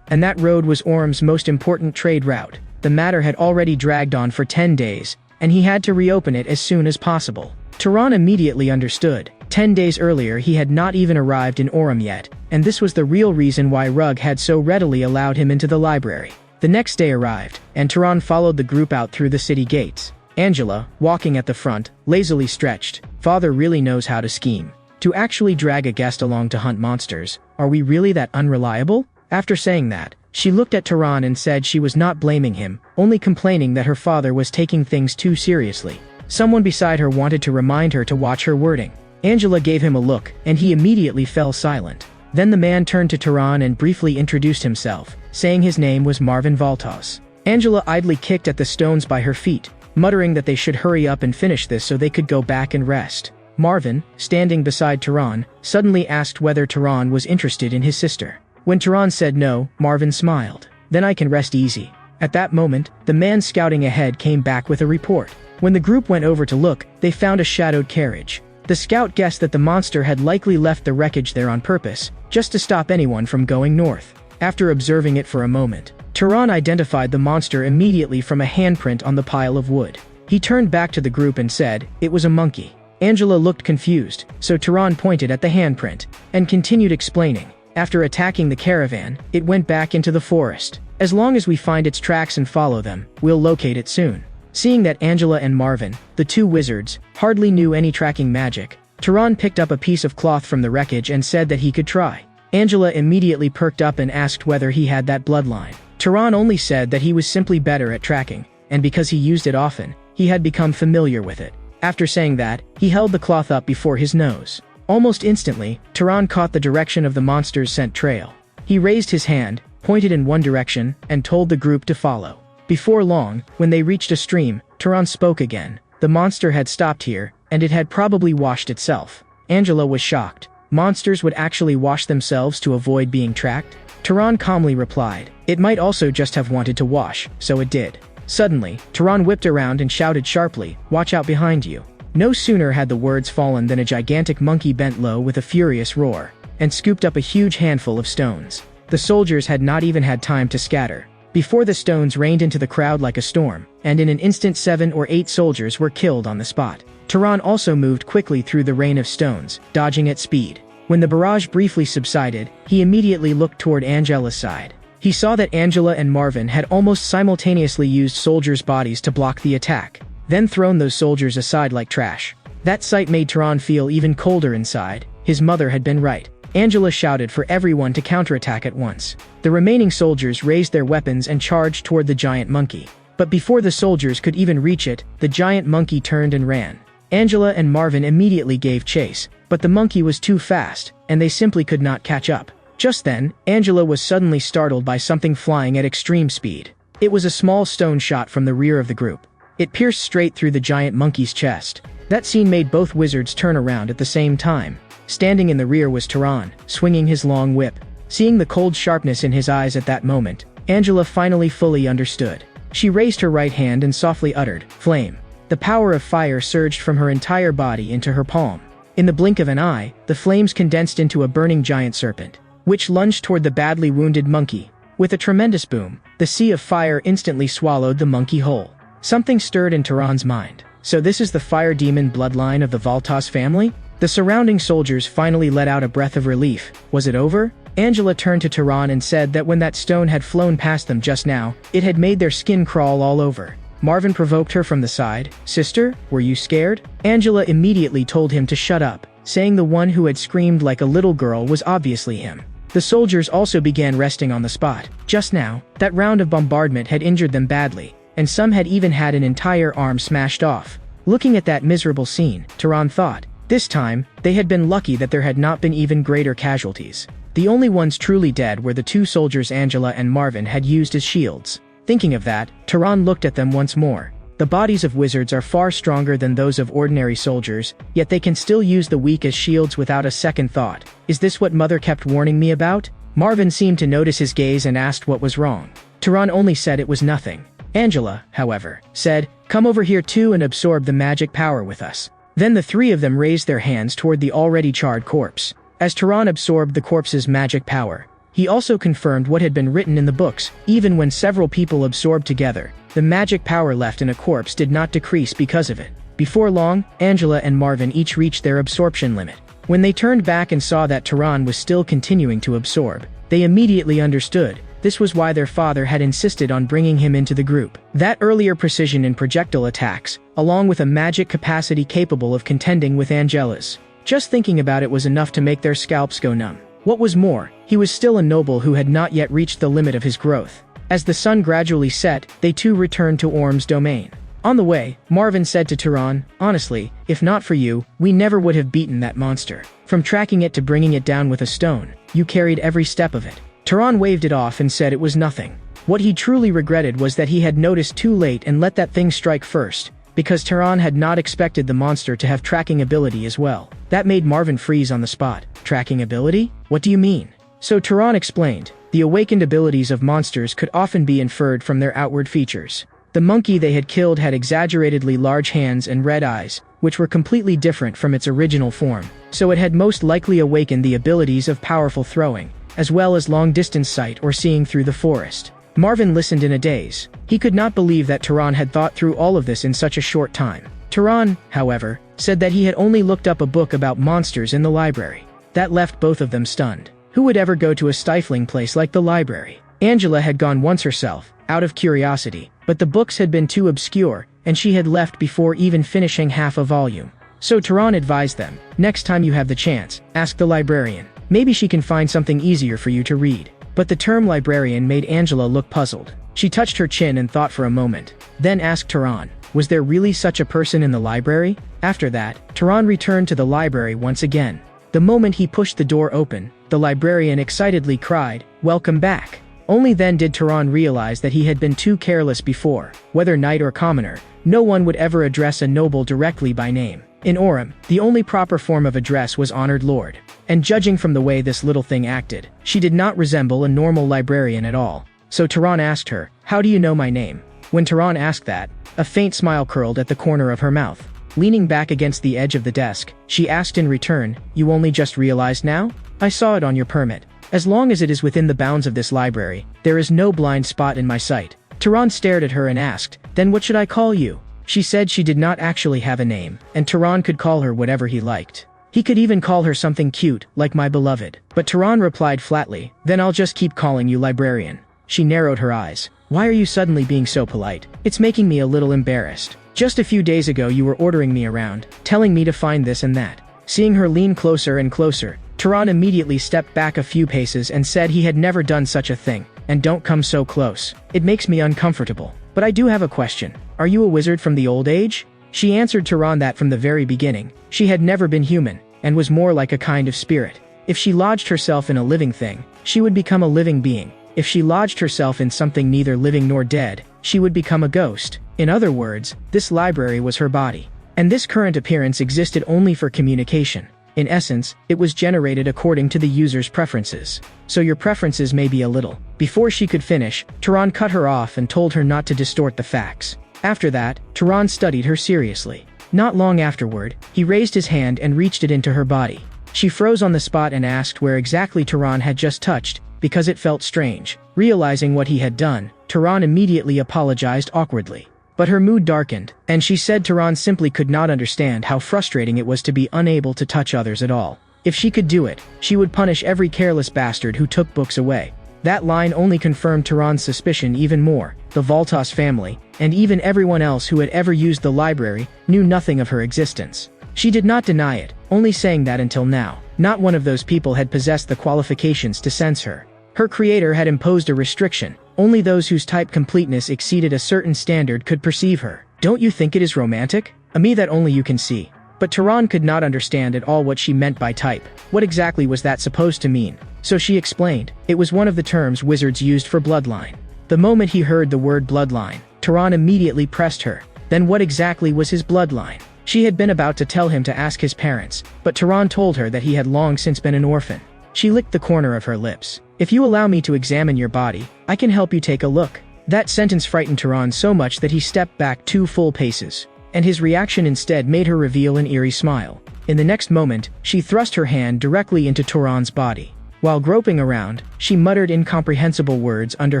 and that road was Orum's most important trade route. The matter had already dragged on for 10 days, and he had to reopen it as soon as possible. Tehran immediately understood. 10 days earlier he had not even arrived in Orum yet, and this was the real reason why Rug had so readily allowed him into the library. The next day arrived, and Tehran followed the group out through the city gates. Angela, walking at the front, lazily stretched. Father really knows how to scheme. To actually drag a guest along to hunt monsters, are we really that unreliable? After saying that, she looked at Tehran and said she was not blaming him, only complaining that her father was taking things too seriously. Someone beside her wanted to remind her to watch her wording. Angela gave him a look, and he immediately fell silent. Then the man turned to Tehran and briefly introduced himself, saying his name was Marvin Valtos. Angela idly kicked at the stones by her feet, muttering that they should hurry up and finish this so they could go back and rest. Marvin, standing beside Tehran, suddenly asked whether Tehran was interested in his sister. When Tehran said no, Marvin smiled. Then I can rest easy. At that moment, the man scouting ahead came back with a report. When the group went over to look, they found a shadowed carriage. The scout guessed that the monster had likely left the wreckage there on purpose, just to stop anyone from going north. After observing it for a moment, Tehran identified the monster immediately from a handprint on the pile of wood. He turned back to the group and said, "It was a monkey." Angela looked confused, so Tehran pointed at the handprint, and continued explaining. After attacking the caravan, it went back into the forest. As long as we find its tracks and follow them, we'll locate it soon. Seeing that Angela and Marvin, the two wizards, hardly knew any tracking magic, Tehran picked up a piece of cloth from the wreckage and said that he could try. Angela immediately perked up and asked whether he had that bloodline. Tehran only said that he was simply better at tracking, and because he used it often, he had become familiar with it. After saying that, he held the cloth up before his nose. Almost instantly, Tehran caught the direction of the monster's scent trail. He raised his hand, pointed in one direction, and told the group to follow. Before long, when they reached a stream, Tehran spoke again. The monster had stopped here, and it had probably washed itself. Angela was shocked. Monsters would actually wash themselves to avoid being tracked? Tehran calmly replied, "It might also just have wanted to wash, so it did." Suddenly, Tehran whipped around and shouted sharply, "Watch out behind you." No sooner had the words fallen than a gigantic monkey bent low with a furious roar, and scooped up a huge handful of stones. The soldiers had not even had time to scatter. Before the stones rained into the crowd like a storm, and in an instant 7 or 8 soldiers were killed on the spot. Tehran also moved quickly through the rain of stones, dodging at speed. When the barrage briefly subsided, he immediately looked toward Angela's side. He saw that Angela and Marvin had almost simultaneously used soldiers' bodies to block the attack, then thrown those soldiers aside like trash. That sight made Tehran feel even colder inside. His mother had been right. Angela shouted for everyone to counterattack at once. The remaining soldiers raised their weapons and charged toward the giant monkey. But before the soldiers could even reach it, the giant monkey turned and ran. Angela and Marvin immediately gave chase, but the monkey was too fast, and they simply could not catch up. Just then, Angela was suddenly startled by something flying at extreme speed. It was a small stone shot from the rear of the group. It pierced straight through the giant monkey's chest. That scene made both wizards turn around at the same time. Standing in the rear was Tehran, swinging his long whip. Seeing the cold sharpness in his eyes at that moment, Angela finally fully understood. She raised her right hand and softly uttered, "Flame." The power of fire surged from her entire body into her palm. In the blink of an eye, the flames condensed into a burning giant serpent, which lunged toward the badly wounded monkey. With a tremendous boom, the sea of fire instantly swallowed the monkey whole. Something stirred in Tehran's mind. So this is the fire demon bloodline of the Valtos family? The surrounding soldiers finally let out a breath of relief. Was it over? Angela turned to Tehran and said that when that stone had flown past them just now, it had made their skin crawl all over. Marvin provoked her from the side. "Sister, were you scared?" Angela immediately told him to shut up, saying the one who had screamed like a little girl was obviously him. The soldiers also began resting on the spot. Just now, that round of bombardment had injured them badly, and some had even had an entire arm smashed off. Looking at that miserable scene, Tehran thought, this time, they had been lucky that there had not been even greater casualties. The only ones truly dead were the two soldiers Angela and Marvin had used as shields. Thinking of that, Tehran looked at them once more. The bodies of wizards are far stronger than those of ordinary soldiers, yet they can still use the weak as shields without a second thought. Is this what Mother kept warning me about? Marvin seemed to notice his gaze and asked what was wrong. Turan only said it was nothing. Angela, however, said, "Come over here too and absorb the magic power with us." Then the three of them raised their hands toward the already charred corpse. As Turan absorbed the corpse's magic power, he also confirmed what had been written in the books. Even when several people absorbed together, the magic power left in a corpse did not decrease because of it. Before long, Angela and Marvin each reached their absorption limit. When they turned back and saw that Turan was still continuing to absorb, they immediately understood. This was why their father had insisted on bringing him into the group. That earlier precision in projectile attacks, along with a magic capacity capable of contending with Angela's. Just thinking about it was enough to make their scalps go numb. What was more, he was still a noble who had not yet reached the limit of his growth. As the sun gradually set, they too returned to Orum's domain. On the way, Marvin said to Turan, "Honestly, if not for you, we never would have beaten that monster. From tracking it to bringing it down with a stone, you carried every step of it." Turan waved it off and said it was nothing. What he truly regretted was that he had noticed too late and let that thing strike first, because Turan had not expected the monster to have tracking ability as well. That made Marvin freeze on the spot. Tracking ability? What do you mean? So Turan explained, the awakened abilities of monsters could often be inferred from their outward features. The monkey they had killed had exaggeratedly large hands and red eyes, which were completely different from its original form, so it had most likely awakened the abilities of powerful throwing, as well as long-distance sight or seeing through the forest. Marvin listened in a daze. He could not believe that Turan had thought through all of this in such a short time. Turan, however, said that he had only looked up a book about monsters in the library. That left both of them stunned. Who would ever go to a stifling place like the library? Angela had gone once herself, out of curiosity, but the books had been too obscure, and she had left before even finishing half a volume. So Turan advised them, next time you have the chance, ask the librarian. Maybe she can find something easier for you to read. But the term librarian made Angela look puzzled. She touched her chin and thought for a moment, then asked Turan, was there really such a person in the library? After that, Turan returned to the library once again. The moment he pushed the door open, the librarian excitedly cried, "Welcome back." Only then did Turan realize that he had been too careless before. Whether knight or commoner, no one would ever address a noble directly by name. In Orum, the only proper form of address was honored lord. And judging from the way this little thing acted, she did not resemble a normal librarian at all. So Turan asked her, "How do you know my name?" When Turan asked that, a faint smile curled at the corner of her mouth. Leaning back against the edge of the desk, she asked in return, "You only just realized now? I saw it on your permit. As long as it is within the bounds of this library, there is no blind spot in my sight." Turan stared at her and asked, "Then what should I call you?" She said she did not actually have a name, and Turan could call her whatever he liked. He could even call her something cute, like my beloved. But Turan replied flatly, "Then I'll just keep calling you librarian." She narrowed her eyes. "Why are you suddenly being so polite? It's making me a little embarrassed. Just a few days ago you were ordering me around, telling me to find this and that." Seeing her lean closer and closer, Turan immediately stepped back a few paces and said he had never done such a thing. "And don't come so close. It makes me uncomfortable. But I do have a question. Are you a wizard from the old age?" She answered Turan that from the very beginning, she had never been human, and was more like a kind of spirit. If she lodged herself in a living thing, she would become a living being. If she lodged herself in something neither living nor dead, she would become a ghost. In other words, this library was her body. And this current appearance existed only for communication. In essence, it was generated according to the user's preferences. So your preferences may be a little. Before she could finish, Turan cut her off and told her not to distort the facts. After that, Turan studied her seriously. Not long afterward, he raised his hand and reached it into her body. She froze on the spot and asked where exactly Turan had just touched, because it felt strange. Realizing what he had done, Turan immediately apologized awkwardly. But her mood darkened, and she said Turan simply could not understand how frustrating it was to be unable to touch others at all. If she could do it, she would punish every careless bastard who took books away. That line only confirmed Turan's suspicion even more. The Voltas family, and even everyone else who had ever used the library, knew nothing of her existence. She did not deny it, only saying that until now, not one of those people had possessed the qualifications to sense her. Her creator had imposed a restriction. Only those whose type completeness exceeded a certain standard could perceive her. "Don't you think it is romantic? A me that only you can see." But Turan could not understand at all what she meant by type. What exactly was that supposed to mean? So she explained, it was one of the terms wizards used for bloodline. The moment he heard the word bloodline, Turan immediately pressed her. Then what exactly was his bloodline? She had been about to tell him to ask his parents, but Tehran told her that he had long since been an orphan. She licked the corner of her lips. If you allow me to examine your body, I can help you take a look. That sentence frightened Tehran so much that he stepped back 2 full paces, and his reaction instead made her reveal an eerie smile. In the next moment, she thrust her hand directly into Tehran's body. While groping around, she muttered incomprehensible words under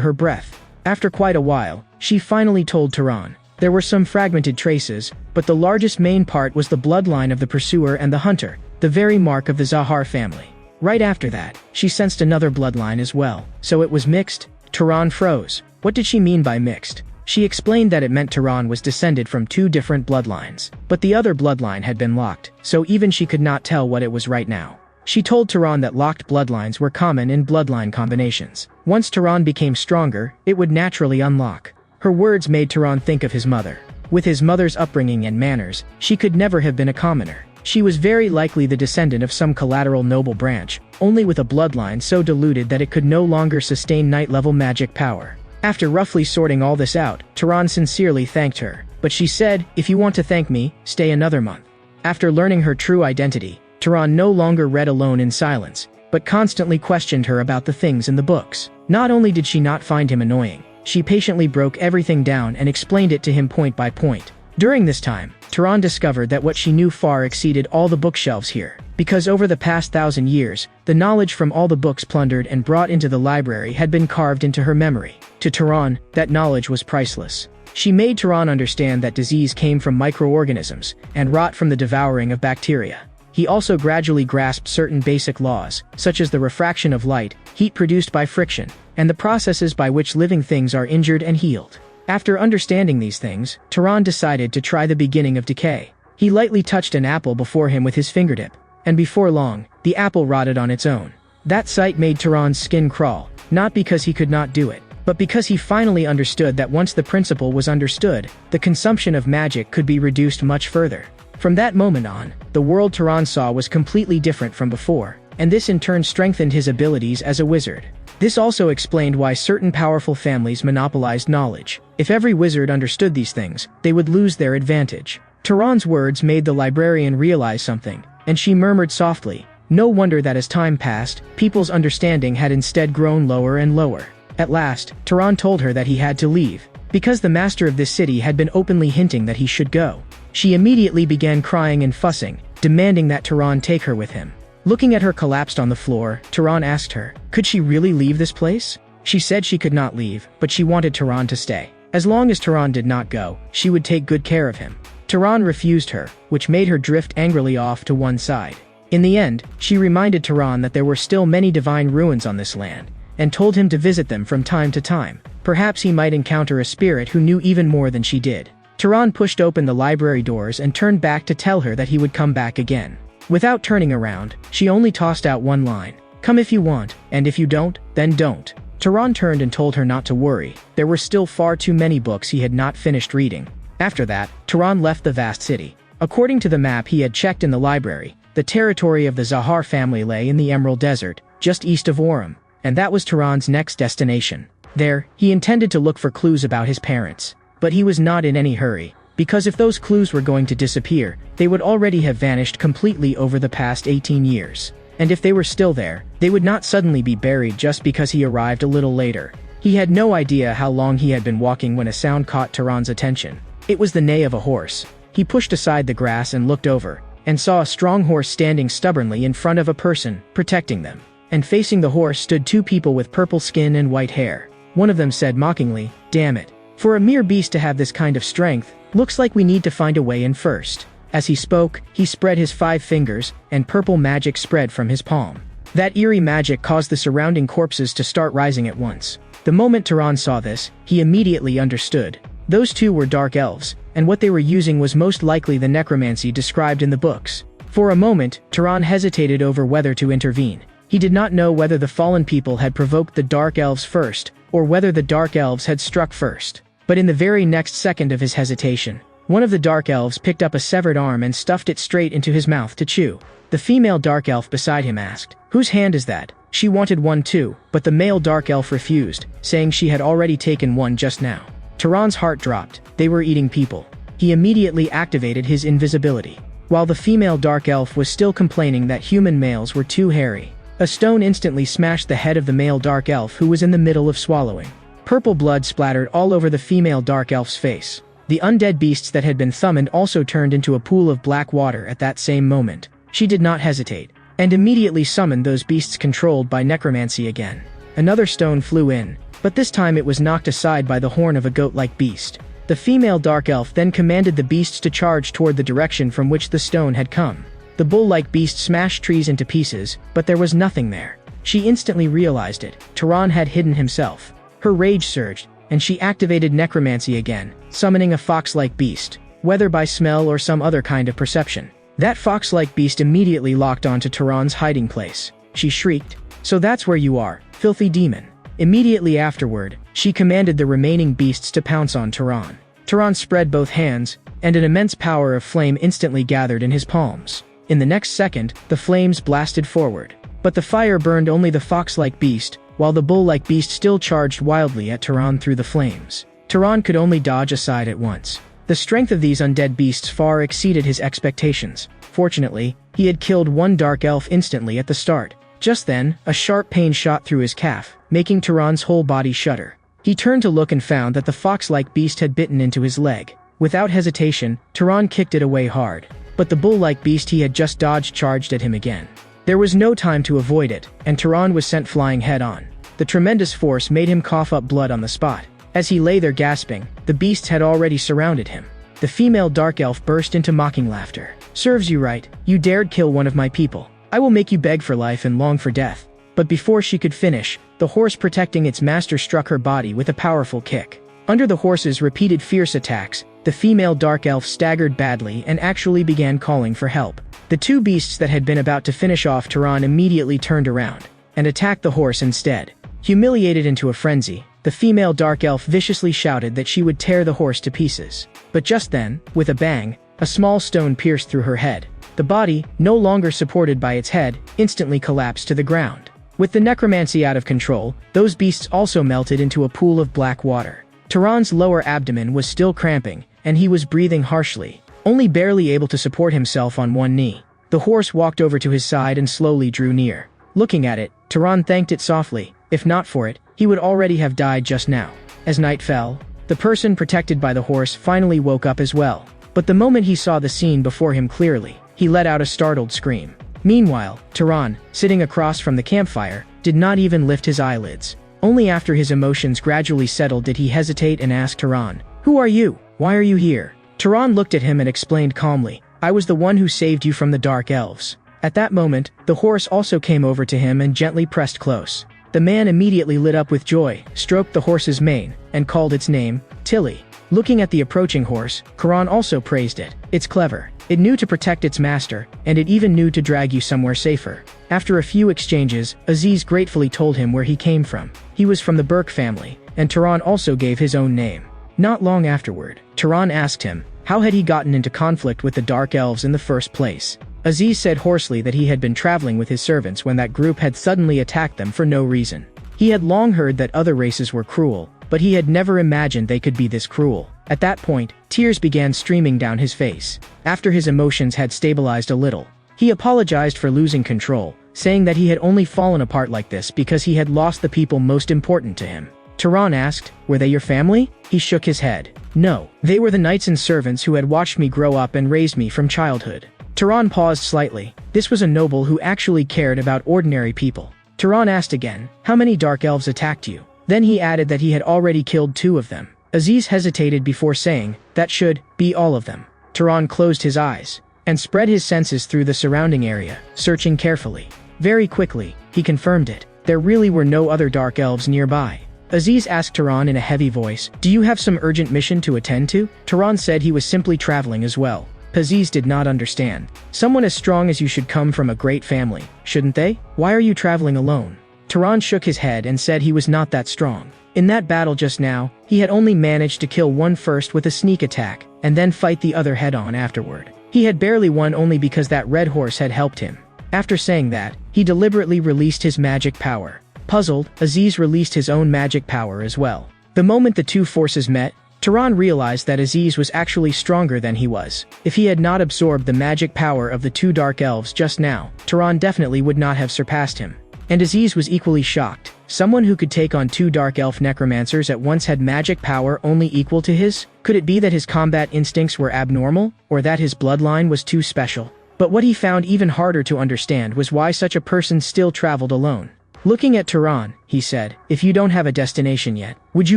her breath. After quite a while, she finally told Tehran. There were some fragmented traces, but the largest main part was the bloodline of the pursuer and the hunter, the very mark of the Zahar family. Right after that, she sensed another bloodline as well. So it was mixed? Tehran froze. What did she mean by mixed? She explained that it meant Tehran was descended from 2 different bloodlines, but the other bloodline had been locked, so even she could not tell what it was right now. She told Tehran that locked bloodlines were common in bloodline combinations. Once Tehran became stronger, it would naturally unlock. Her words made Tehran think of his mother. With his mother's upbringing and manners, she could never have been a commoner. She was very likely the descendant of some collateral noble branch, only with a bloodline so diluted that it could no longer sustain knight-level magic power. After roughly sorting all this out, Tehran sincerely thanked her, but she said, "If you want to thank me, stay another month." After learning her true identity, Tehran no longer read alone in silence, but constantly questioned her about the things in the books. Not only did she not find him annoying, she patiently broke everything down and explained it to him point by point. During this time, Tehran discovered that what she knew far exceeded all the bookshelves here, because over the past 1,000 years, the knowledge from all the books plundered and brought into the library had been carved into her memory. To Tehran, that knowledge was priceless. She made Tehran understand that disease came from microorganisms, and rot from the devouring of bacteria. He also gradually grasped certain basic laws, such as the refraction of light, heat produced by friction, and the processes by which living things are injured and healed. After understanding these things, Tehran decided to try the beginning of decay. He lightly touched an apple before him with his fingertip, and before long, the apple rotted on its own. That sight made Tehran's skin crawl, not because he could not do it, but because he finally understood that once the principle was understood, the consumption of magic could be reduced much further. From that moment on, the world Tehran saw was completely different from before, and this in turn strengthened his abilities as a wizard. This also explained why certain powerful families monopolized knowledge. If every wizard understood these things, they would lose their advantage. Tehran's words made the librarian realize something, and she murmured softly. No wonder that as time passed, people's understanding had instead grown lower and lower. At last, Tehran told her that he had to leave, because the master of this city had been openly hinting that he should go. She immediately began crying and fussing, demanding that Tehran take her with him. Looking at her collapsed on the floor, Tehran asked her, could she really leave this place? She said she could not leave, but she wanted Tehran to stay. As long as Tehran did not go, she would take good care of him. Tehran refused her, which made her drift angrily off to one side. In the end, she reminded Tehran that there were still many divine ruins on this land, and told him to visit them from time to time. Perhaps he might encounter a spirit who knew even more than she did. Tehran pushed open the library doors and turned back to tell her that he would come back again. Without turning around, she only tossed out one line. Come if you want, and if you don't, then don't. Tehran turned and told her not to worry. There were still far too many books he had not finished reading. After that, Tehran left the vast city. According to the map he had checked in the library, the territory of the Zahar family lay in the Emerald Desert, just east of Orum, and that was Tehran's next destination. There, he intended to look for clues about his parents. But he was not in any hurry, because if those clues were going to disappear, they would already have vanished completely over the past 18 years. And if they were still there, they would not suddenly be buried just because he arrived a little later. He had no idea how long he had been walking when a sound caught Tehran's attention. It was the neigh of a horse. He pushed aside the grass and looked over, and saw a strong horse standing stubbornly in front of a person, protecting them. And facing the horse stood 2 people with purple skin and white hair. One of them said mockingly, "Damn it. For a mere beast to have this kind of strength, looks like we need to find a way in first." As he spoke, he spread his 5 fingers, and purple magic spread from his palm. That eerie magic caused the surrounding corpses to start rising at once. The moment Tehran saw this, he immediately understood. Those 2 were dark elves, and what they were using was most likely the necromancy described in the books. For a moment, Tehran hesitated over whether to intervene. He did not know whether the fallen people had provoked the dark elves first, or whether the dark elves had struck first. But in the very next second of his hesitation, one of the dark elves picked up a severed arm and stuffed it straight into his mouth to chew. The female dark elf beside him asked, "Whose hand is that?" She wanted one too, but the male dark elf refused, saying she had already taken one just now. Tehran's heart dropped. They were eating people. he immediately activated his invisibility. While the female dark elf was still complaining that human males were too hairy, a stone instantly smashed the head of the male dark elf who was in the middle of swallowing. Purple blood splattered all over the female dark elf's face. The undead beasts that had been summoned also turned into a pool of black water at that same moment. She did not hesitate, and immediately summoned those beasts controlled by necromancy again. Another stone flew in, but this time it was knocked aside by the horn of a goat-like beast. The female dark elf then commanded the beasts to charge toward the direction from which the stone had come. The bull-like beast smashed trees into pieces, but there was nothing there. She instantly realized it. Tehran had hidden himself. Her rage surged, and she activated necromancy again, summoning a fox-like beast, whether by smell or some other kind of perception. That fox-like beast immediately locked onto Tehran's hiding place. She shrieked, "So that's where you are, filthy demon." Immediately afterward, she commanded the remaining beasts to pounce on Tehran. Tehran spread both hands, and an immense power of flame instantly gathered in his palms. In the next second, the flames blasted forward. But the fire burned only the fox-like beast, while the bull-like beast still charged wildly at Tehran through the flames. Tehran could only dodge aside at once. The strength of these undead beasts far exceeded his expectations. Fortunately, he had killed one dark elf instantly at the start. Just then, a sharp pain shot through his calf, making Tehran's whole body shudder. He turned to look and found that the fox-like beast had bitten into his leg. Without hesitation, Tehran kicked it away hard. But the bull-like beast he had just dodged charged at him again. There was no time to avoid it, and Tehran was sent flying head-on. The tremendous force made him cough up blood on the spot. As he lay there gasping, the beasts had already surrounded him. The female dark elf burst into mocking laughter. "Serves you right, you dared kill one of my people. I will make you beg for life and long for death." But before she could finish, the horse protecting its master struck her body with a powerful kick. Under the horse's repeated fierce attacks, the female dark elf staggered badly and actually began calling for help. The two beasts that had been about to finish off Tehran immediately turned around and attacked the horse instead. Humiliated into a frenzy, the female dark elf viciously shouted that she would tear the horse to pieces. But just then, with a bang, a small stone pierced through her head. The body, no longer supported by its head, instantly collapsed to the ground. With the necromancy out of control, those beasts also melted into a pool of black water. Tehran's lower abdomen was still cramping, and he was breathing harshly, only barely able to support himself on one knee. The horse walked over to his side and slowly drew near. Looking at it, Tehran thanked it softly. If not for it, he would already have died just now. As night fell, the person protected by the horse finally woke up as well. But the moment he saw the scene before him clearly, he let out a startled scream. Meanwhile, Tehran, sitting across from the campfire, did not even lift his eyelids. Only after his emotions gradually settled did he hesitate and ask Tehran, "Who are you? Why are you here?" Tehran looked at him and explained calmly, "I was the one who saved you from the dark elves." At that moment, the horse also came over to him and gently pressed close. The man immediately lit up with joy, stroked the horse's mane, and called its name, Tilly. Looking at the approaching horse, Tehran also praised it. "It's clever. It knew to protect its master, and it even knew to drag you somewhere safer." After a few exchanges, Aziz gratefully told him where he came from. He was from the Burkes family, and Tehran also gave his own name. Not long afterward, Tehran asked him, how had he gotten into conflict with the Dark Elves in the first place? Aziz said hoarsely that he had been traveling with his servants when that group had suddenly attacked them for no reason. He had long heard that other races were cruel, but he had never imagined they could be this cruel. At that point, tears began streaming down his face. After his emotions had stabilized a little, he apologized for losing control, saying that he had only fallen apart like this because he had lost the people most important to him. Tehran asked, "Were they your family?" He shook his head. "No, they were the knights and servants who had watched me grow up and raised me from childhood." Tehran paused slightly. This was a noble who actually cared about ordinary people. Tehran asked again, "How many dark elves attacked you?" Then he added that he had already killed 2 of them. Aziz hesitated before saying, "That should be all of them." Tehran closed his eyes and spread his senses through the surrounding area, searching carefully. Very quickly, he confirmed it. There really were no other dark elves nearby. Aziz asked Tehran in a heavy voice, "Do you have some urgent mission to attend to?" Tehran said he was simply traveling as well. Aziz did not understand. Someone as strong as you should come from a great family, shouldn't they? Why are you traveling alone? Tehran shook his head and said he was not that strong. In that battle just now, he had only managed to kill one first with a sneak attack, and then fight the other head-on afterward. He had barely won only because that red horse had helped him. After saying that, he deliberately released his magic power. Puzzled, Aziz released his own magic power as well. The moment the two forces met, Tehran realized that Aziz was actually stronger than he was. If he had not absorbed the magic power of the two dark elves just now, Tehran definitely would not have surpassed him. And Aziz was equally shocked. Someone who could take on two dark elf necromancers at once had magic power only equal to his? Could it be that his combat instincts were abnormal, or that his bloodline was too special? But what he found even harder to understand was why such a person still traveled alone. Looking at Tehran, he said, "If you don't have a destination yet, would you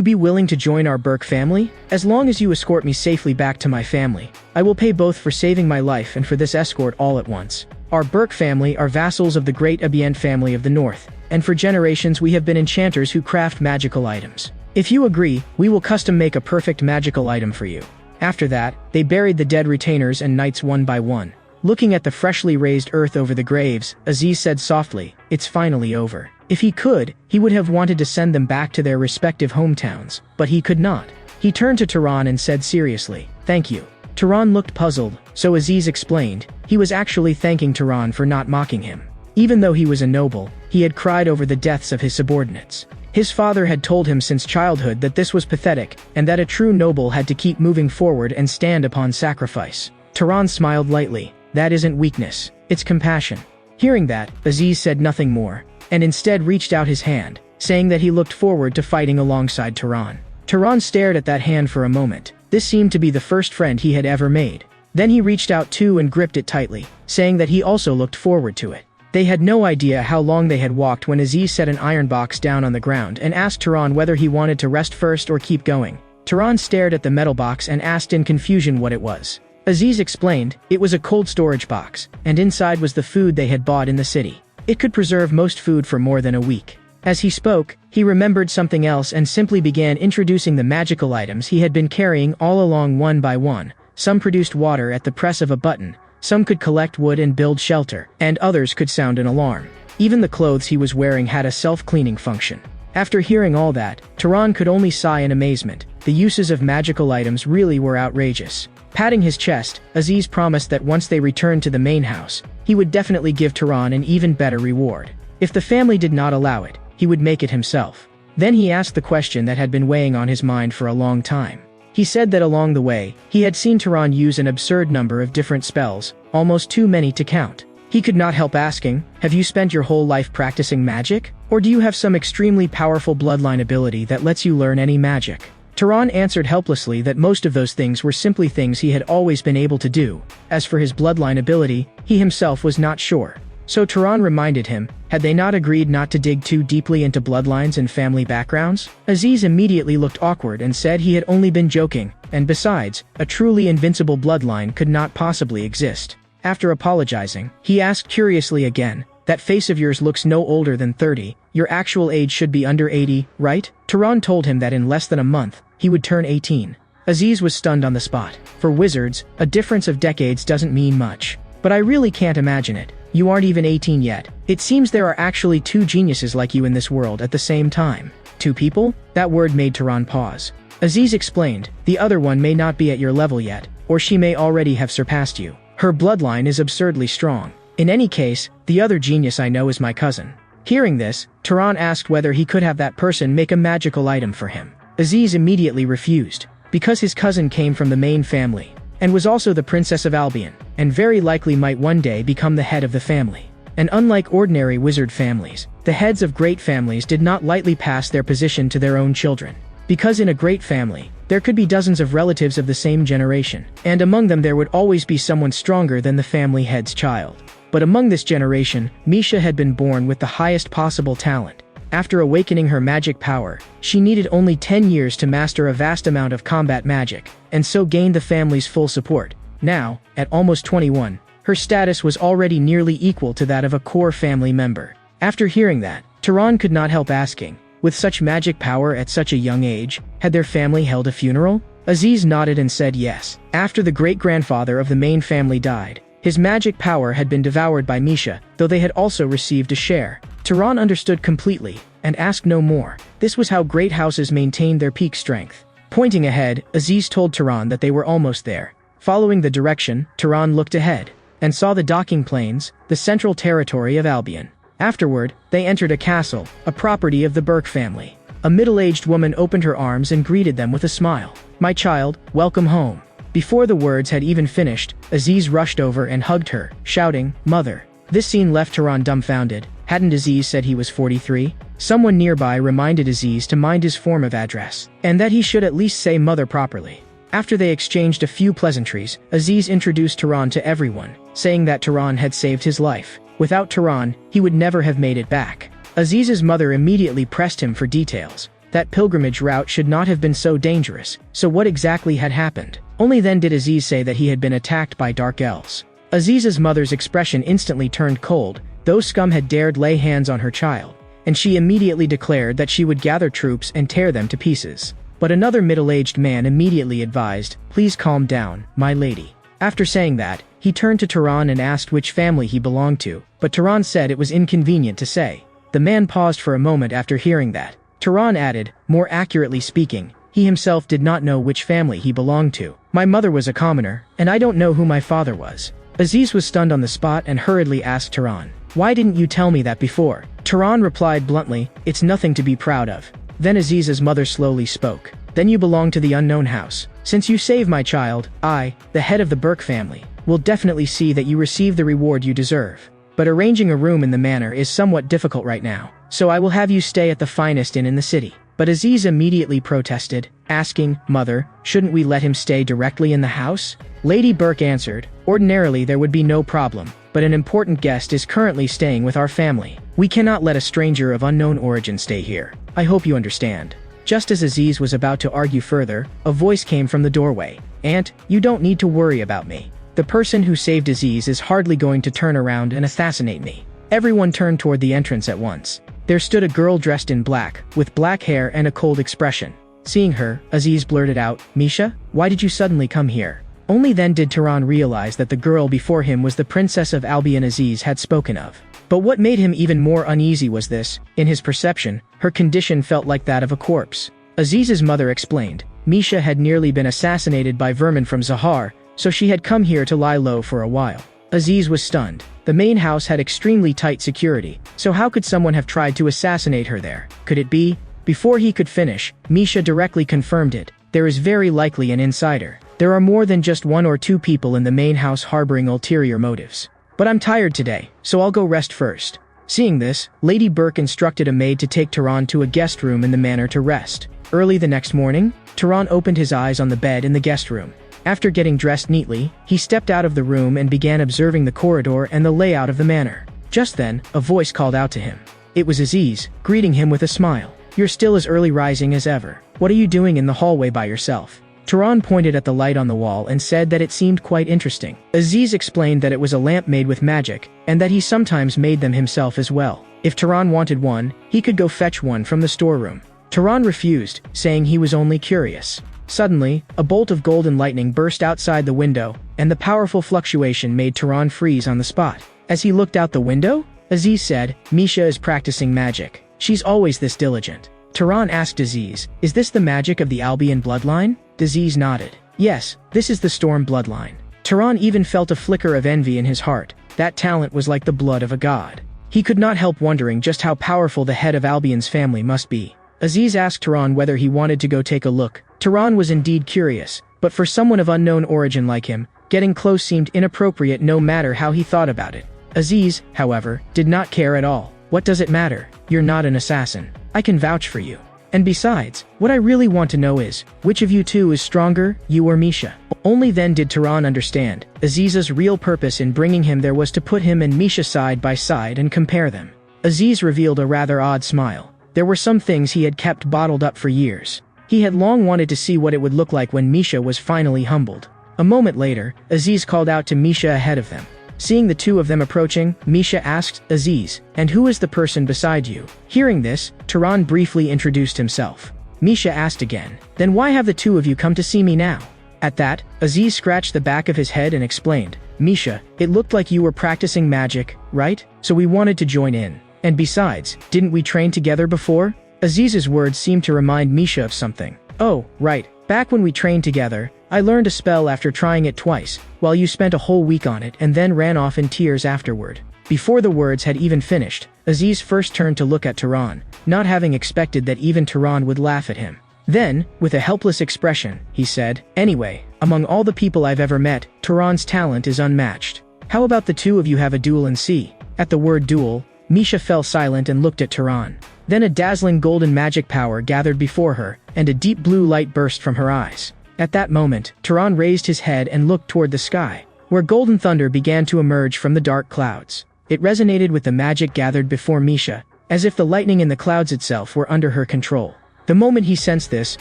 be willing to join our Burke family? As long as you escort me safely back to my family, I will pay both for saving my life and for this escort all at once. Our Burke family are vassals of the great Albian family of the north, and for generations we have been enchanters who craft magical items. If you agree, we will custom make a perfect magical item for you." After that, they buried the dead retainers and knights one by one. Looking at the freshly raised earth over the graves, Aziz said softly, "It's finally over." If he could, he would have wanted to send them back to their respective hometowns, but he could not. He turned to Tehran and said seriously, "Thank you." Tehran looked puzzled, so Aziz explained, he was actually thanking Tehran for not mocking him. Even though he was a noble, he had cried over the deaths of his subordinates. His father had told him since childhood that this was pathetic, and that a true noble had to keep moving forward and stand upon sacrifice. Tehran smiled lightly. "That isn't weakness, it's compassion." Hearing that, Aziz said nothing more, and instead reached out his hand, saying that he looked forward to fighting alongside Tehran. Tehran stared at that hand for a moment. This seemed to be the first friend he had ever made. Then he reached out too and gripped it tightly, saying that he also looked forward to it. They had no idea how long they had walked when Aziz set an iron box down on the ground and asked Tehran whether he wanted to rest first or keep going. Tehran stared at the metal box and asked in confusion what it was. Aziz explained, it was a cold storage box, and inside was the food they had bought in the city. It could preserve most food for more than a week. As he spoke, he remembered something else and simply began introducing the magical items he had been carrying all along one by one. Some produced water at the press of a button, some could collect wood and build shelter, and others could sound an alarm. Even the clothes he was wearing had a self-cleaning function. After hearing all that, Tehran could only sigh in amazement. The uses of magical items really were outrageous. Patting his chest, Aziz promised that once they returned to the main house, he would definitely give Tehran an even better reward. If the family did not allow it, he would make it himself. Then he asked the question that had been weighing on his mind for a long time. He said that along the way, he had seen Tehran use an absurd number of different spells, almost too many to count. He could not help asking, "Have you spent your whole life practicing magic? Or do you have some extremely powerful bloodline ability that lets you learn any magic?" Tehran answered helplessly that most of those things were simply things he had always been able to do. As for his bloodline ability, he himself was not sure. So Tehran reminded him, had they not agreed not to dig too deeply into bloodlines and family backgrounds? Aziz immediately looked awkward and said he had only been joking, and besides, a truly invincible bloodline could not possibly exist. After apologizing, he asked curiously again, "That face of yours looks no older than 30, your actual age should be under 80, right?" Tehran told him that in less than a month, he would turn 18. Aziz was stunned on the spot. For wizards, a difference of decades doesn't mean much. "But I really can't imagine it. You aren't even 18 yet. It seems there are actually two geniuses like you in this world at the same time." "Two people?" That word made Tehran pause. Aziz explained, "The other one may not be at your level yet, or she may already have surpassed you. Her bloodline is absurdly strong. In any case, the other genius I know is my cousin." Hearing this, Tehran asked whether he could have that person make a magical item for him. Aziz immediately refused, because his cousin came from the main family, and was also the princess of Albian, and very likely might one day become the head of the family. And unlike ordinary wizard families, the heads of great families did not lightly pass their position to their own children. Because in a great family, there could be dozens of relatives of the same generation, and among them there would always be someone stronger than the family head's child. But among this generation, Misha had been born with the highest possible talent. After awakening her magic power, she needed only 10 years to master a vast amount of combat magic, and so gained the family's full support. Now, at almost 21, her status was already nearly equal to that of a core family member. After hearing that, Tehran could not help asking, with such magic power at such a young age, had their family held a funeral? Aziz nodded and said yes. After the great-grandfather of the main family died, his magic power had been devoured by Misha, though they had also received a share. Tehran understood completely, and asked no more. This was how great houses maintained their peak strength. Pointing ahead, Aziz told Tehran that they were almost there. Following the direction, Tehran looked ahead, and saw the docking plains, the central territory of Albion. Afterward, they entered a castle, a property of the Burke family. A middle-aged woman opened her arms and greeted them with a smile. "My child, welcome home." Before the words had even finished, Aziz rushed over and hugged her, shouting, "Mother." This scene left Turan dumbfounded. Hadn't Aziz said he was 43? Someone nearby reminded Aziz to mind his form of address, and that he should at least say mother properly. After they exchanged a few pleasantries, Aziz introduced Turan to everyone, saying that Turan had saved his life. Without Turan, he would never have made it back. Aziz's mother immediately pressed him for details. That pilgrimage route should not have been so dangerous, so what exactly had happened? Only then did Aziz say that he had been attacked by dark elves. Aziz's mother's expression instantly turned cold. Those scum had dared lay hands on her child, and she immediately declared that she would gather troops and tear them to pieces. But another middle-aged man immediately advised, "Please calm down, my lady." After saying that, he turned to Turan and asked which family he belonged to, but Turan said it was inconvenient to say. The man paused for a moment after hearing that. Turan added, more accurately speaking, he himself did not know which family he belonged to. "My mother was a commoner, and I don't know who my father was." Aziz was stunned on the spot and hurriedly asked Turan, "Why didn't you tell me that before?" Turan replied bluntly, "It's nothing to be proud of." Then Aziz's mother slowly spoke. "Then you belong to the unknown house. Since you saved my child, I, the head of the Burke family, will definitely see that you receive the reward you deserve. But arranging a room in the manor is somewhat difficult right now, so I will have you stay at the finest inn in the city." But Aziz immediately protested, asking, "Mother, shouldn't we let him stay directly in the house?" Lady Burke answered, "Ordinarily there would be no problem, but an important guest is currently staying with our family. We cannot let a stranger of unknown origin stay here. I hope you understand." Just as Aziz was about to argue further, a voice came from the doorway. "Aunt, you don't need to worry about me. The person who saved Aziz is hardly going to turn around and assassinate me." Everyone turned toward the entrance at once. There stood a girl dressed in black, with black hair and a cold expression. Seeing her, Aziz blurted out, "Misha, why did you suddenly come here?" Only then did Turan realize that the girl before him was the princess of Albian Aziz had spoken of. But what made him even more uneasy was this: in his perception, her condition felt like that of a corpse. Aziz's mother explained, Misha had nearly been assassinated by vermin from Zahar, so she had come here to lie low for a while. Aziz was stunned. The main house had extremely tight security, so how could someone have tried to assassinate her there? Could it be? Before he could finish, Misha directly confirmed it. There is very likely an insider. There are more than just one or two people in the main house harboring ulterior motives. But I'm tired today, so I'll go rest first. Seeing this, Lady Burke instructed a maid to take Turan to a guest room in the manor to rest. Early the next morning, Turan opened his eyes on the bed in the guest room. After getting dressed neatly, he stepped out of the room and began observing the corridor and the layout of the manor. Just then, a voice called out to him. It was Aziz, greeting him with a smile. "You're still as early rising as ever. What are you doing in the hallway by yourself?" Turan pointed at the light on the wall and said that it seemed quite interesting. Aziz explained that it was a lamp made with magic, and that he sometimes made them himself as well. If Turan wanted one, he could go fetch one from the storeroom. Turan refused, saying he was only curious. Suddenly, a bolt of golden lightning burst outside the window, and the powerful fluctuation made Turan freeze on the spot. As he looked out the window, Aziz said, "Misha is practicing magic. She's always this diligent." Turan asked Aziz, "Is this the magic of the Albian bloodline?" Aziz nodded. "Yes, this is the Storm bloodline." Turan even felt a flicker of envy in his heart. That talent was like the blood of a god. He could not help wondering just how powerful the head of Albian's family must be. Aziz asked Turan whether he wanted to go take a look. Turan was indeed curious, but for someone of unknown origin like him, getting close seemed inappropriate no matter how he thought about it. Aziz, however, did not care at all. "What does it matter? You're not an assassin. I can vouch for you. And besides, what I really want to know is, which of you two is stronger, you or Misha?" Only then did Turan understand. Aziz's real purpose in bringing him there was to put him and Misha side by side and compare them. Aziz revealed a rather odd smile. There were some things he had kept bottled up for years. He had long wanted to see what it would look like when Misha was finally humbled. A moment later, Aziz called out to Misha ahead of them. Seeing the two of them approaching, Misha asked, "Aziz, and who is the person beside you?" Hearing this, Turan briefly introduced himself. Misha asked again, "Then why have the two of you come to see me now?" At that, Aziz scratched the back of his head and explained, "Misha, it looked like you were practicing magic, right? So we wanted to join in. And besides, didn't we train together before?" Aziz's words seemed to remind Misha of something. "Oh, right. Back when we trained together, I learned a spell after trying it twice, while you spent a whole week on it and then ran off in tears afterward." Before the words had even finished, Aziz first turned to look at Tehran, not having expected that even Tehran would laugh at him. Then, with a helpless expression, he said, "Anyway, among all the people I've ever met, Tehran's talent is unmatched. How about the two of you have a duel and see?" At the word duel, Misha fell silent and looked at Tehran. Then a dazzling golden magic power gathered before her, and a deep blue light burst from her eyes. At that moment, Tehran raised his head and looked toward the sky, where golden thunder began to emerge from the dark clouds. It resonated with the magic gathered before Misha, as if the lightning in the clouds itself were under her control. The moment he sensed this,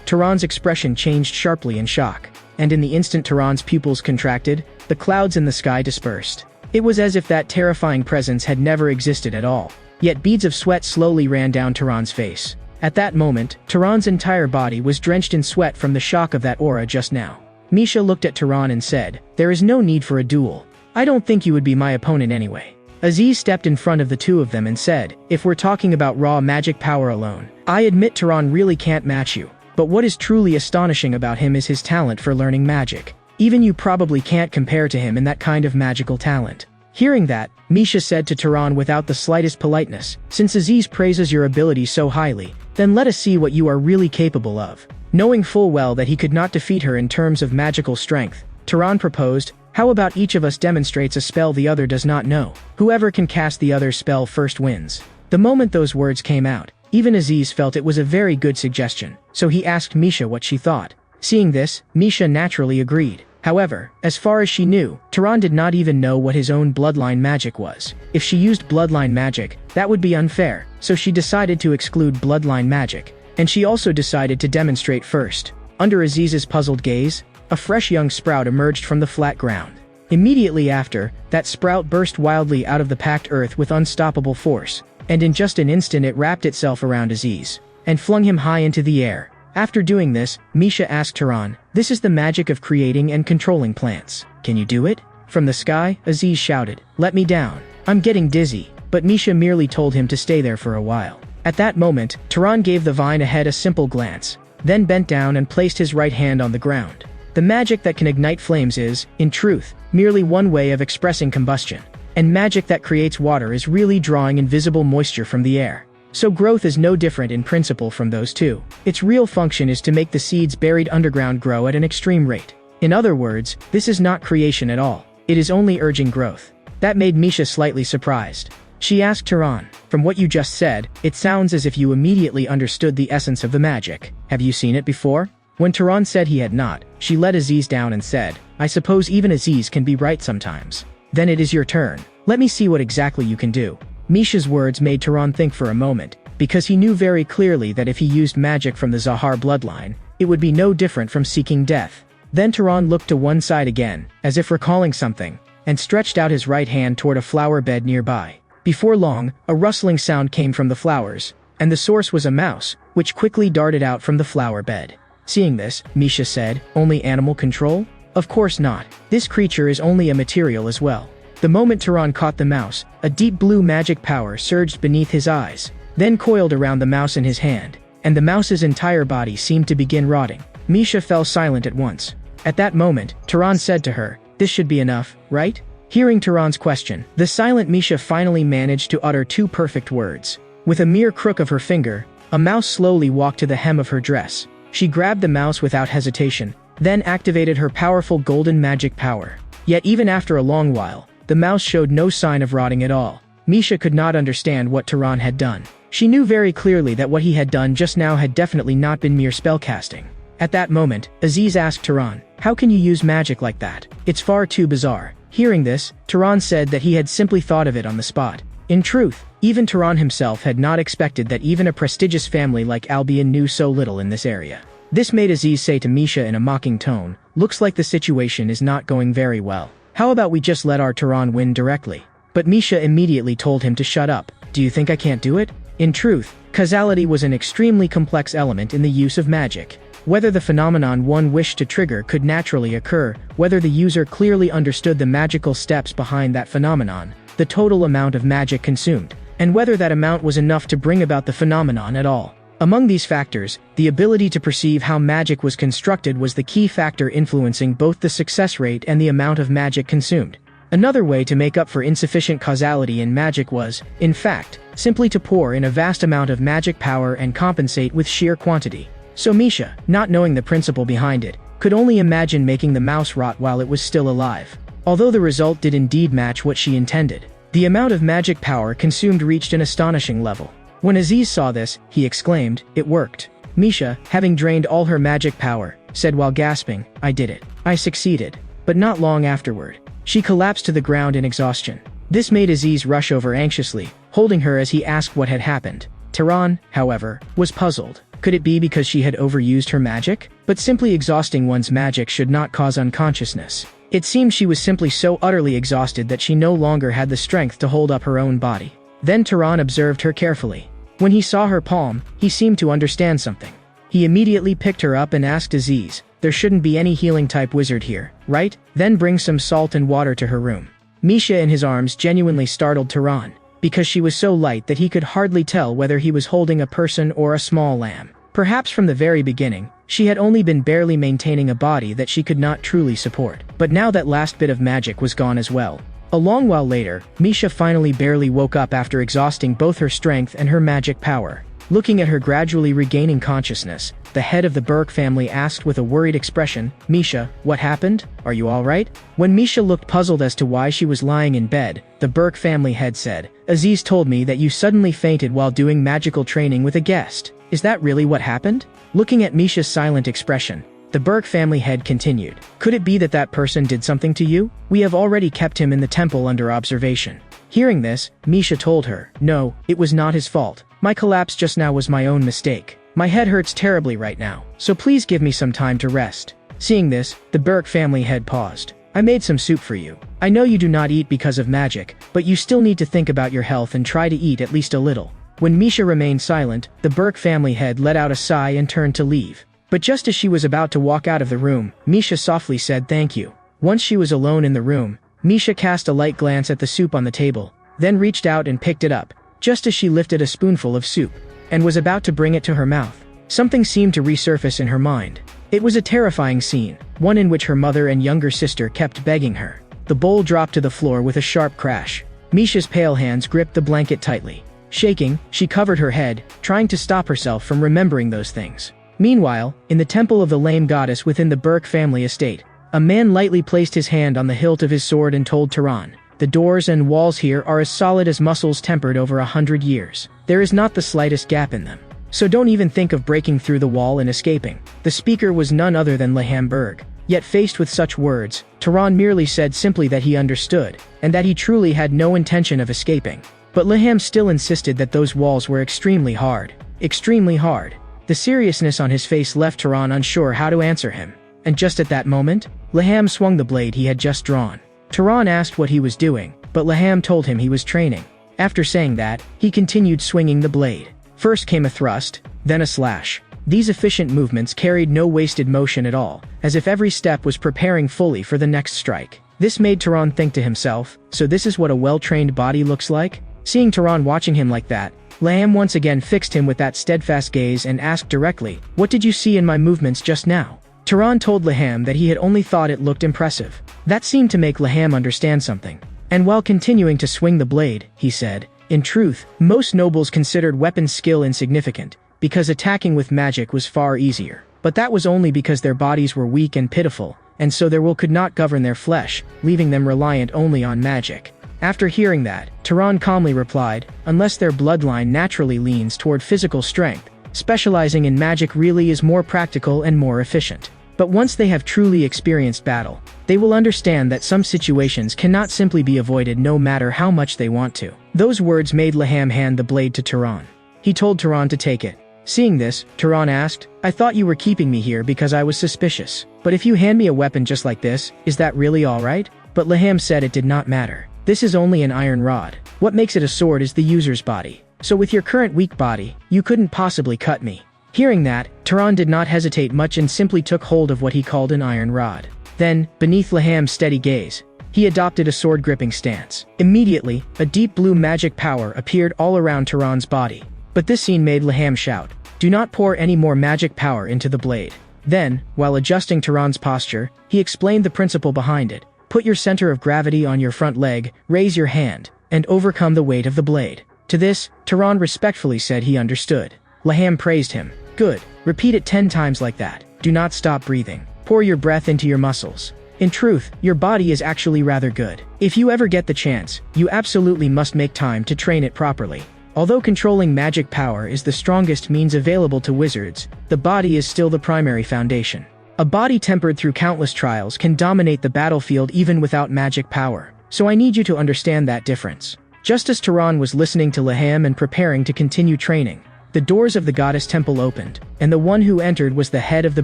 Tehran's expression changed sharply in shock, and in the instant Tehran's pupils contracted, the clouds in the sky dispersed. It was as if that terrifying presence had never existed at all. Yet beads of sweat slowly ran down Tehran's face. At that moment, Tehran's entire body was drenched in sweat from the shock of that aura just now. Misha looked at Tehran and said, "There is no need for a duel. I don't think you would be my opponent anyway." Aziz stepped in front of the two of them and said, "If we're talking about raw magic power alone, I admit Tehran really can't match you. But what is truly astonishing about him is his talent for learning magic. Even you probably can't compare to him in that kind of magical talent." Hearing that, Misha said to Tehran without the slightest politeness, "Since Aziz praises your ability so highly, then let us see what you are really capable of." Knowing full well that he could not defeat her in terms of magical strength, Tehran proposed, "How about each of us demonstrates a spell the other does not know? Whoever can cast the other's spell first wins." The moment those words came out, even Aziz felt it was a very good suggestion, so he asked Misha what she thought. Seeing this, Misha naturally agreed. However, as far as she knew, Tehran did not even know what his own bloodline magic was. If she used bloodline magic, that would be unfair, so she decided to exclude bloodline magic. And she also decided to demonstrate first. Under Aziz's puzzled gaze, a fresh young sprout emerged from the flat ground. Immediately after, that sprout burst wildly out of the packed earth with unstoppable force, and in just an instant it wrapped itself around Aziz, and flung him high into the air. After doing this, Misha asked Tehran, "This is the magic of creating and controlling plants. Can you do it?" From the sky, Aziz shouted, "Let me down. I'm getting dizzy." But Misha merely told him to stay there for a while. At that moment, Tehran gave the vine ahead a simple glance, then bent down and placed his right hand on the ground. The magic that can ignite flames is, in truth, merely one way of expressing combustion. And magic that creates water is really drawing invisible moisture from the air. So growth is no different in principle from those two. Its real function is to make the seeds buried underground grow at an extreme rate. In other words, this is not creation at all. It is only urging growth. That made Misha slightly surprised. She asked Tehran, "From what you just said, it sounds as if you immediately understood the essence of the magic. Have you seen it before?" When Tehran said he had not, she let Aziz down and said, "I suppose even Aziz can be right sometimes. Then it is your turn. Let me see what exactly you can do." Misha's words made Tehran think for a moment, because he knew very clearly that if he used magic from the Zahar bloodline, it would be no different from seeking death. Then Tehran looked to one side again, as if recalling something, and stretched out his right hand toward a flower bed nearby. Before long, a rustling sound came from the flowers, and the source was a mouse, which quickly darted out from the flower bed. Seeing this, Misha said, "Only animal control? Of course not. This creature is only a material as well." The moment Tehran caught the mouse, a deep blue magic power surged beneath his eyes, then coiled around the mouse in his hand, and the mouse's entire body seemed to begin rotting. Misha fell silent at once. At that moment, Tehran said to her, "This should be enough, right?" Hearing Tehran's question, the silent Misha finally managed to utter two perfect words. With a mere crook of her finger, a mouse slowly walked to the hem of her dress. She grabbed the mouse without hesitation, then activated her powerful golden magic power. Yet even after a long while, the mouse showed no sign of rotting at all. Misha could not understand what Tehran had done. She knew very clearly that what he had done just now had definitely not been mere spellcasting. At that moment, Aziz asked Tehran, "How can you use magic like that? It's far too bizarre." Hearing this, Tehran said that he had simply thought of it on the spot. In truth, even Tehran himself had not expected that even a prestigious family like Albian knew so little in this area. This made Aziz say to Misha in a mocking tone, "Looks like the situation is not going very well. How about we just let our Tehran win directly?" But Misha immediately told him to shut up. "Do you think I can't do it?" In truth, causality was an extremely complex element in the use of magic. Whether the phenomenon one wished to trigger could naturally occur, whether the user clearly understood the magical steps behind that phenomenon, the total amount of magic consumed, and whether that amount was enough to bring about the phenomenon at all. Among these factors, the ability to perceive how magic was constructed was the key factor influencing both the success rate and the amount of magic consumed. Another way to make up for insufficient causality in magic was, in fact, simply to pour in a vast amount of magic power and compensate with sheer quantity. So Misha, not knowing the principle behind it, could only imagine making the mouse rot while it was still alive. Although the result did indeed match what she intended, the amount of magic power consumed reached an astonishing level. When Aziz saw this, he exclaimed, "It worked." Misha, having drained all her magic power, said while gasping, "I did it. I succeeded." But not long afterward, she collapsed to the ground in exhaustion. This made Aziz rush over anxiously, holding her as he asked what had happened. Tehran, however, was puzzled. Could it be because she had overused her magic? But simply exhausting one's magic should not cause unconsciousness. It seemed she was simply so utterly exhausted that she no longer had the strength to hold up her own body. Then Tehran observed her carefully. When he saw her palm, he seemed to understand something. He immediately picked her up and asked Aziz, "There shouldn't be any healing-type wizard here, right? Then bring some salt and water to her room." Misha in his arms genuinely startled Tehran, because she was so light that he could hardly tell whether he was holding a person or a small lamb. Perhaps from the very beginning, she had only been barely maintaining a body that she could not truly support. But now that last bit of magic was gone as well. A long while later, Misha finally barely woke up after exhausting both her strength and her magic power. Looking at her gradually regaining consciousness, the head of the Burke family asked with a worried expression, "Misha, what happened? Are you all right?" When Misha looked puzzled as to why she was lying in bed, the Burke family head said, "Aziz told me that you suddenly fainted while doing magical training with a guest. Is that really what happened?" Looking at Misha's silent expression, the Burke family head continued, "Could it be that that person did something to you? We have already kept him in the temple under observation." Hearing this, Misha told her, "No, it was not his fault. My collapse just now was my own mistake. My head hurts terribly right now, so please give me some time to rest." Seeing this, the Burke family head paused. "I made some soup for you. I know you do not eat because of magic, but you still need to think about your health and try to eat at least a little." When Misha remained silent, the Burke family head let out a sigh and turned to leave. But just as she was about to walk out of the room, Misha softly said thank you. Once she was alone in the room, Misha cast a light glance at the soup on the table, then reached out and picked it up, just as she lifted a spoonful of soup, and was about to bring it to her mouth. Something seemed to resurface in her mind. It was a terrifying scene, one in which her mother and younger sister kept begging her. The bowl dropped to the floor with a sharp crash. Misha's pale hands gripped the blanket tightly. Shaking, she covered her head, trying to stop herself from remembering those things. Meanwhile, in the temple of the lame goddess within the Burke family estate, a man lightly placed his hand on the hilt of his sword and told Tehran, "The doors and walls here are as solid as muscles tempered over 100 years. There is not the slightest gap in them. So don't even think of breaking through the wall and escaping." The speaker was none other than Leham Berg. Yet faced with such words, Tehran merely said simply that he understood, and that he truly had no intention of escaping. But Leham still insisted that those walls were extremely hard. Extremely hard. The seriousness on his face left Tehran unsure how to answer him. And just at that moment, Leham swung the blade he had just drawn. Tehran asked what he was doing, but Leham told him he was training. After saying that, he continued swinging the blade. First came a thrust, then a slash. These efficient movements carried no wasted motion at all, as if every step was preparing fully for the next strike. This made Tehran think to himself, so this is what a well-trained body looks like? Seeing Tehran watching him like that, Leham once again fixed him with that steadfast gaze and asked directly, "What did you see in my movements just now?" Tehran told Leham that he had only thought it looked impressive. That seemed to make Leham understand something. And while continuing to swing the blade, he said, "In truth, most nobles considered weapon skill insignificant, because attacking with magic was far easier. But that was only because their bodies were weak and pitiful, and so their will could not govern their flesh, leaving them reliant only on magic." After hearing that, Tehran calmly replied, "Unless their bloodline naturally leans toward physical strength, specializing in magic really is more practical and more efficient. But once they have truly experienced battle, they will understand that some situations cannot simply be avoided no matter how much they want to." Those words made Leham hand the blade to Tehran. He told Tehran to take it. Seeing this, Tehran asked, "I thought you were keeping me here because I was suspicious. But if you hand me a weapon just like this, is that really alright?" But Leham said it did not matter. "This is only an iron rod. What makes it a sword is the user's body. So with your current weak body, you couldn't possibly cut me." Hearing that, Tehran did not hesitate much and simply took hold of what he called an iron rod. Then, beneath Leham's steady gaze, he adopted a sword-gripping stance. Immediately, a deep blue magic power appeared all around Tehran's body. But this scene made Leham shout, "Do not pour any more magic power into the blade." Then, while adjusting Tehran's posture, he explained the principle behind it. Put your center of gravity on your front leg, raise your hand, and overcome the weight of the blade. To this, Tehran respectfully said he understood. Laham praised him. Good. Repeat it 10 times like that. Do not stop breathing. Pour your breath into your muscles. In truth, your body is actually rather good. If you ever get the chance, you absolutely must make time to train it properly. Although controlling magic power is the strongest means available to wizards, the body is still the primary foundation. A body tempered through countless trials can dominate the battlefield even without magic power. So I need you to understand that difference. Just as Tehran was listening to Laham and preparing to continue training, the doors of the goddess temple opened, and the one who entered was the head of the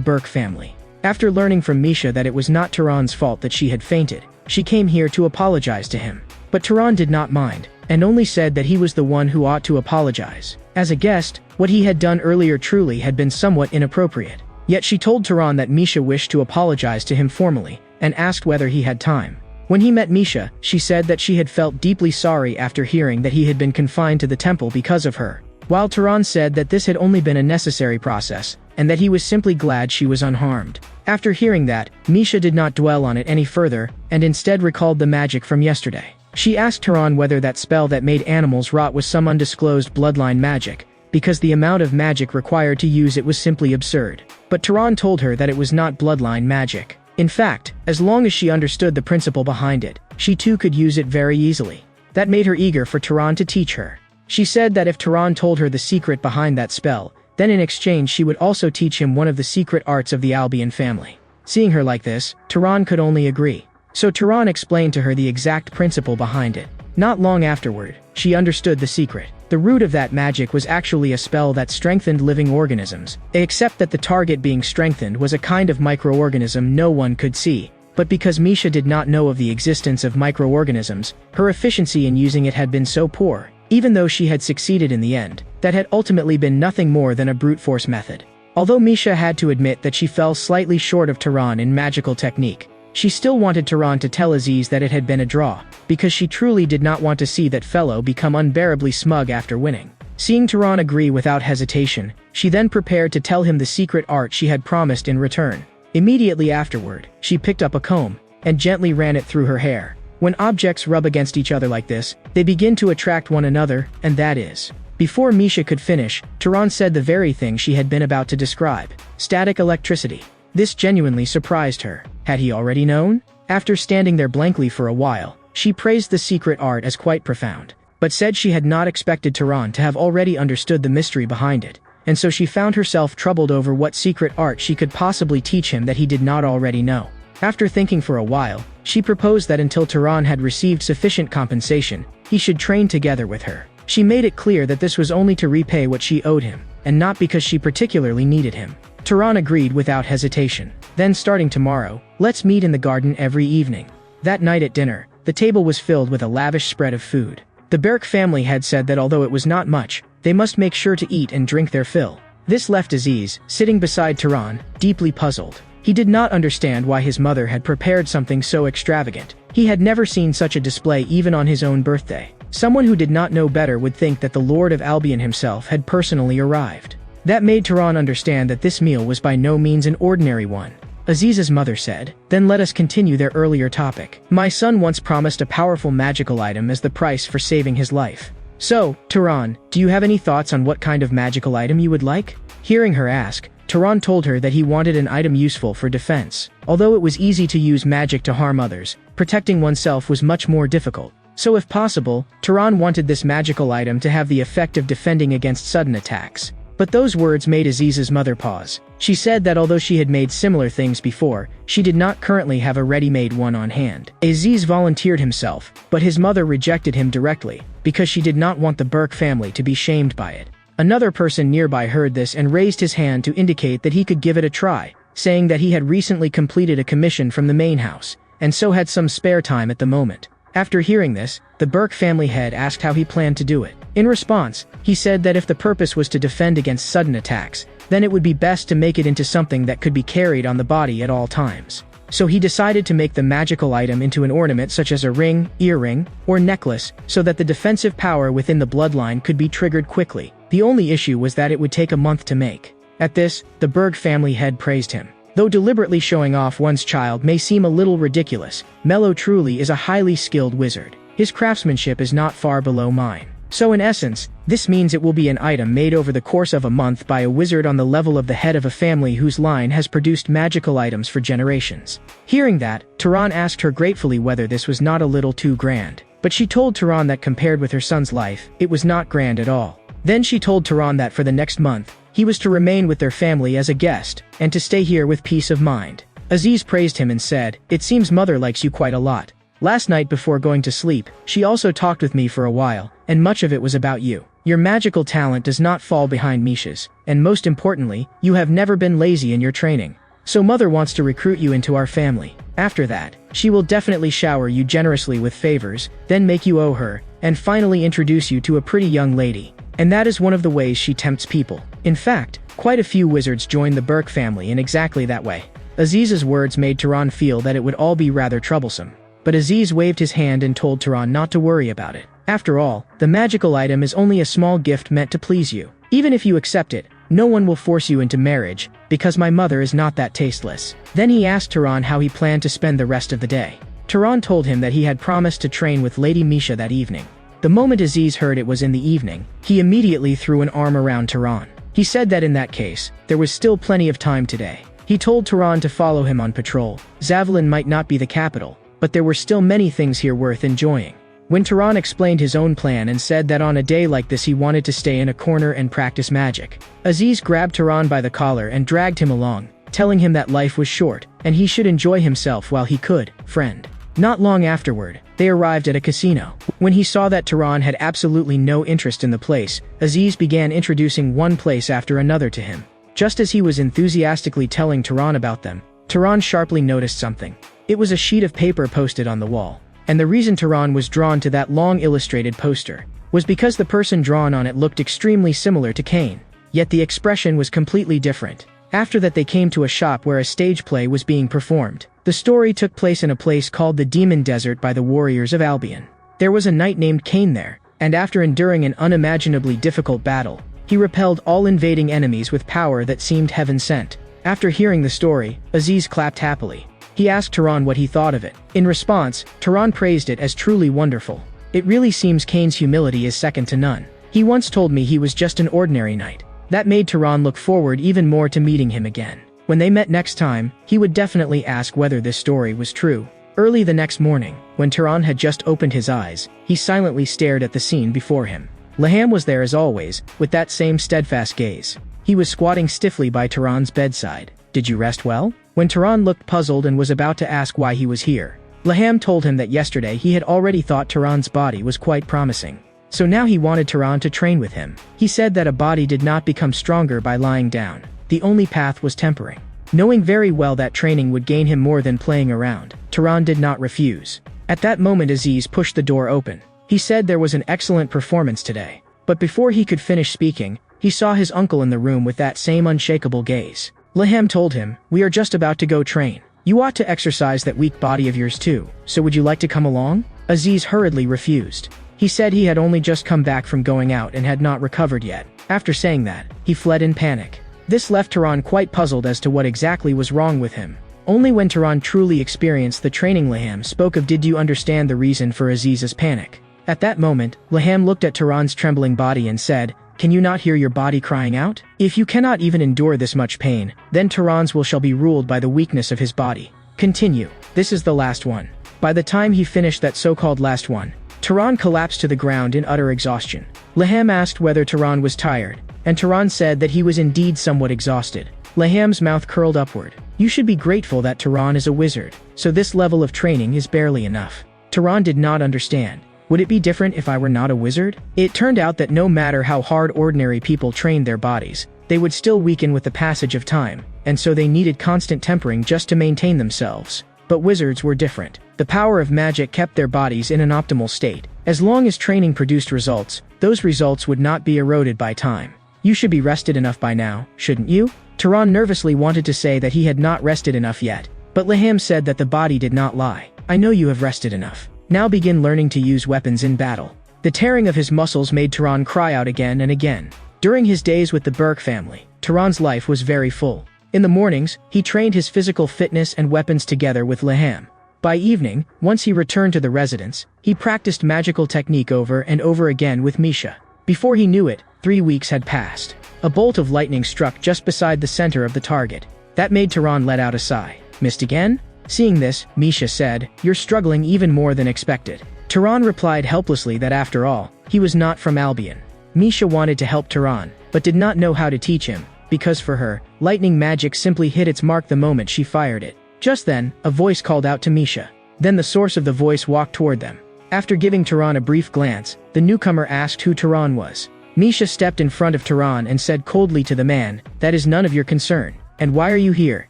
Burke family. After learning from Misha that it was not Tehran's fault that she had fainted, she came here to apologize to him. But Tehran did not mind, and only said that he was the one who ought to apologize. As a guest, what he had done earlier truly had been somewhat inappropriate. Yet she told Tehran that Misha wished to apologize to him formally, and asked whether he had time. When he met Misha, she said that she had felt deeply sorry after hearing that he had been confined to the temple because of her, while Tehran said that this had only been a necessary process, and that he was simply glad she was unharmed. After hearing that, Misha did not dwell on it any further, and instead recalled the magic from yesterday. She asked Tehran whether that spell that made animals rot was some undisclosed bloodline magic, because the amount of magic required to use it was simply absurd. But Tehran told her that it was not bloodline magic. In fact, as long as she understood the principle behind it, she too could use it very easily. That made her eager for Tehran to teach her. She said that if Tehran told her the secret behind that spell, then in exchange she would also teach him one of the secret arts of the Albian family. Seeing her like this, Tehran could only agree. So Tehran explained to her the exact principle behind it. Not long afterward, she understood the secret. The root of that magic was actually a spell that strengthened living organisms, except that the target being strengthened was a kind of microorganism no one could see. But because Misha did not know of the existence of microorganisms, her efficiency in using it had been so poor, even though she had succeeded in the end, that had ultimately been nothing more than a brute force method. Although Misha had to admit that she fell slightly short of Tehran in magical technique, she still wanted Tehran to tell Aziz that it had been a draw, because she truly did not want to see that fellow become unbearably smug after winning. Seeing Tehran agree without hesitation, she then prepared to tell him the secret art she had promised in return. Immediately afterward, she picked up a comb, and gently ran it through her hair. When objects rub against each other like this, they begin to attract one another, and that is. Before Misha could finish, Tehran said the very thing she had been about to describe. Static electricity. This genuinely surprised her. Had he already known? After standing there blankly for a while, she praised the secret art as quite profound, but said she had not expected Tehran to have already understood the mystery behind it, and so she found herself troubled over what secret art she could possibly teach him that he did not already know. After thinking for a while, she proposed that until Tehran had received sufficient compensation, he should train together with her. She made it clear that this was only to repay what she owed him, and not because she particularly needed him. Tehran agreed without hesitation. Then starting tomorrow, let's meet in the garden every evening. That night at dinner, the table was filled with a lavish spread of food. The Burke family had said that although it was not much, they must make sure to eat and drink their fill. This left Aziz, sitting beside Tehran, deeply puzzled. He did not understand why his mother had prepared something so extravagant. He had never seen such a display even on his own birthday. Someone who did not know better would think that the Lord of Albian himself had personally arrived. That made Tehran understand that this meal was by no means an ordinary one. Aziz's mother said, "Then let us continue their earlier topic. My son once promised a powerful magical item as the price for saving his life. So, Tehran, do you have any thoughts on what kind of magical item you would like?" Hearing her ask, Tehran told her that he wanted an item useful for defense. Although it was easy to use magic to harm others, protecting oneself was much more difficult. So if possible, Tehran wanted this magical item to have the effect of defending against sudden attacks. But those words made Aziz's mother pause. She said that although she had made similar things before, she did not currently have a ready-made one on hand. Aziz volunteered himself, but his mother rejected him directly, because she did not want the Burke family to be shamed by it. Another person nearby heard this and raised his hand to indicate that he could give it a try, saying that he had recently completed a commission from the main house, and so had some spare time at the moment. After hearing this, the Burke family head asked how he planned to do it. In response, he said that if the purpose was to defend against sudden attacks, then it would be best to make it into something that could be carried on the body at all times. So he decided to make the magical item into an ornament such as a ring, earring, or necklace, so that the defensive power within the bloodline could be triggered quickly. The only issue was that it would take a month to make. At this, the Burke family head praised him. Though deliberately showing off one's child may seem a little ridiculous, Mello truly is a highly skilled wizard. His craftsmanship is not far below mine. So in essence, this means it will be an item made over the course of a month by a wizard on the level of the head of a family whose line has produced magical items for generations. Hearing that, Tehran asked her gratefully whether this was not a little too grand. But she told Tehran that compared with her son's life, it was not grand at all. Then she told Tehran that for the next month, he was to remain with their family as a guest, and to stay here with peace of mind. Aziz praised him and said, "It seems mother likes you quite a lot. Last night before going to sleep, she also talked with me for a while, and much of it was about you. Your magical talent does not fall behind Misha's, and most importantly, you have never been lazy in your training. So mother wants to recruit you into our family. After that, she will definitely shower you generously with favors, then make you owe her, and finally introduce you to a pretty young lady. And that is one of the ways she tempts people. In fact, quite a few wizards join the Burke family in exactly that way." Aziz's words made Tehran feel that it would all be rather troublesome. But Aziz waved his hand and told Tehran not to worry about it. After all, the magical item is only a small gift meant to please you. Even if you accept it, no one will force you into marriage, because my mother is not that tasteless. Then he asked Tehran how he planned to spend the rest of the day. Tehran told him that he had promised to train with Lady Misha that evening. The moment Aziz heard it was in the evening, he immediately threw an arm around Tehran. He said that in that case, there was still plenty of time today. He told Tehran to follow him on patrol. Zavalin might not be the capital, but there were still many things here worth enjoying. When Tehran explained his own plan and said that on a day like this he wanted to stay in a corner and practice magic, Aziz grabbed Tehran by the collar and dragged him along, telling him that life was short, and he should enjoy himself while he could, friend. Not long afterward, they arrived at a casino. When he saw that Tehran had absolutely no interest in the place, Aziz began introducing one place after another to him. Just as he was enthusiastically telling Tehran about them, Tehran sharply noticed something. It was a sheet of paper posted on the wall. And the reason Tehran was drawn to that long illustrated poster was because the person drawn on it looked extremely similar to Cain. Yet the expression was completely different. After that they came to a shop where a stage play was being performed. The story took place in a place called the Demon Desert by the warriors of Albian. There was a knight named Cain there, and after enduring an unimaginably difficult battle, he repelled all invading enemies with power that seemed heaven-sent. After hearing the story, Aziz clapped happily. He asked Tehran what he thought of it. In response, Tehran praised it as truly wonderful. It really seems Cain's humility is second to none. He once told me he was just an ordinary knight. That made Tehran look forward even more to meeting him again. When they met next time, he would definitely ask whether this story was true. Early the next morning, when Tehran had just opened his eyes, he silently stared at the scene before him. Laham was there as always, with that same steadfast gaze. He was squatting stiffly by Tehran's bedside. "Did you rest well?" When Tehran looked puzzled and was about to ask why he was here, Laham told him that yesterday he had already thought Tehran's body was quite promising. So now he wanted Tehran to train with him. He said that a body did not become stronger by lying down. The only path was tempering. Knowing very well that training would gain him more than playing around, Tehran did not refuse. At that moment Aziz pushed the door open. He said there was an excellent performance today. But before he could finish speaking, he saw his uncle in the room with that same unshakable gaze. Laham told him, "We are just about to go train. You ought to exercise that weak body of yours too, so would you like to come along?" Aziz hurriedly refused. He said he had only just come back from going out and had not recovered yet. After saying that, he fled in panic. This left Tehran quite puzzled as to what exactly was wrong with him. Only when Tehran truly experienced the training Laham spoke of did you understand the reason for Aziz's panic. At that moment, Laham looked at Tehran's trembling body and said, "Can you not hear your body crying out? If you cannot even endure this much pain, then Tehran's will shall be ruled by the weakness of his body. Continue. This is the last one." By the time he finished that so-called last one, Tehran collapsed to the ground in utter exhaustion. Laham asked whether Tehran was tired, and Tehran said that he was indeed somewhat exhausted. Laham's mouth curled upward. "You should be grateful that Tehran is a wizard, so this level of training is barely enough." Tehran did not understand. Would it be different if I were not a wizard? It turned out that no matter how hard ordinary people trained their bodies, they would still weaken with the passage of time, and so they needed constant tempering just to maintain themselves. But wizards were different. The power of magic kept their bodies in an optimal state. As long as training produced results, those results would not be eroded by time. "You should be rested enough by now, shouldn't you?" Tehran nervously wanted to say that he had not rested enough yet, but Laham said that the body did not lie. "I know you have rested enough. Now begin learning to use weapons in battle." The tearing of his muscles made Tehran cry out again and again. During his days with the Burke family, Tehran's life was very full. In the mornings, he trained his physical fitness and weapons together with Leham. By evening, once he returned to the residence, he practiced magical technique over and over again with Misha. Before he knew it, 3 weeks had passed. A bolt of lightning struck just beside the center of the target. That made Tehran let out a sigh. Missed again? Seeing this, Misha said, "You're struggling even more than expected." Tehran replied helplessly that after all, he was not from Albion. Misha wanted to help Tehran, but did not know how to teach him, because for her, lightning magic simply hit its mark the moment she fired it. Just then, a voice called out to Misha. Then the source of the voice walked toward them. After giving Tehran a brief glance, the newcomer asked who Tehran was. Misha stepped in front of Tehran and said coldly to the man, "That is none of your concern. And why are you here?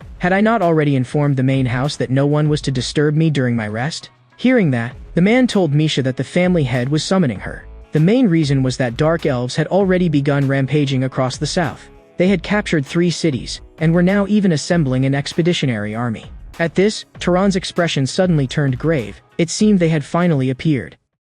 Had I not already informed the main house that no one was to disturb me during my rest?" Hearing that, the man told Misha that the family head was summoning her. The main reason was that dark elves had already begun rampaging across the south. They had captured 3 cities, and were now even assembling an expeditionary army. At this, Tehran's expression suddenly turned grave. It seemed they had finally appeared.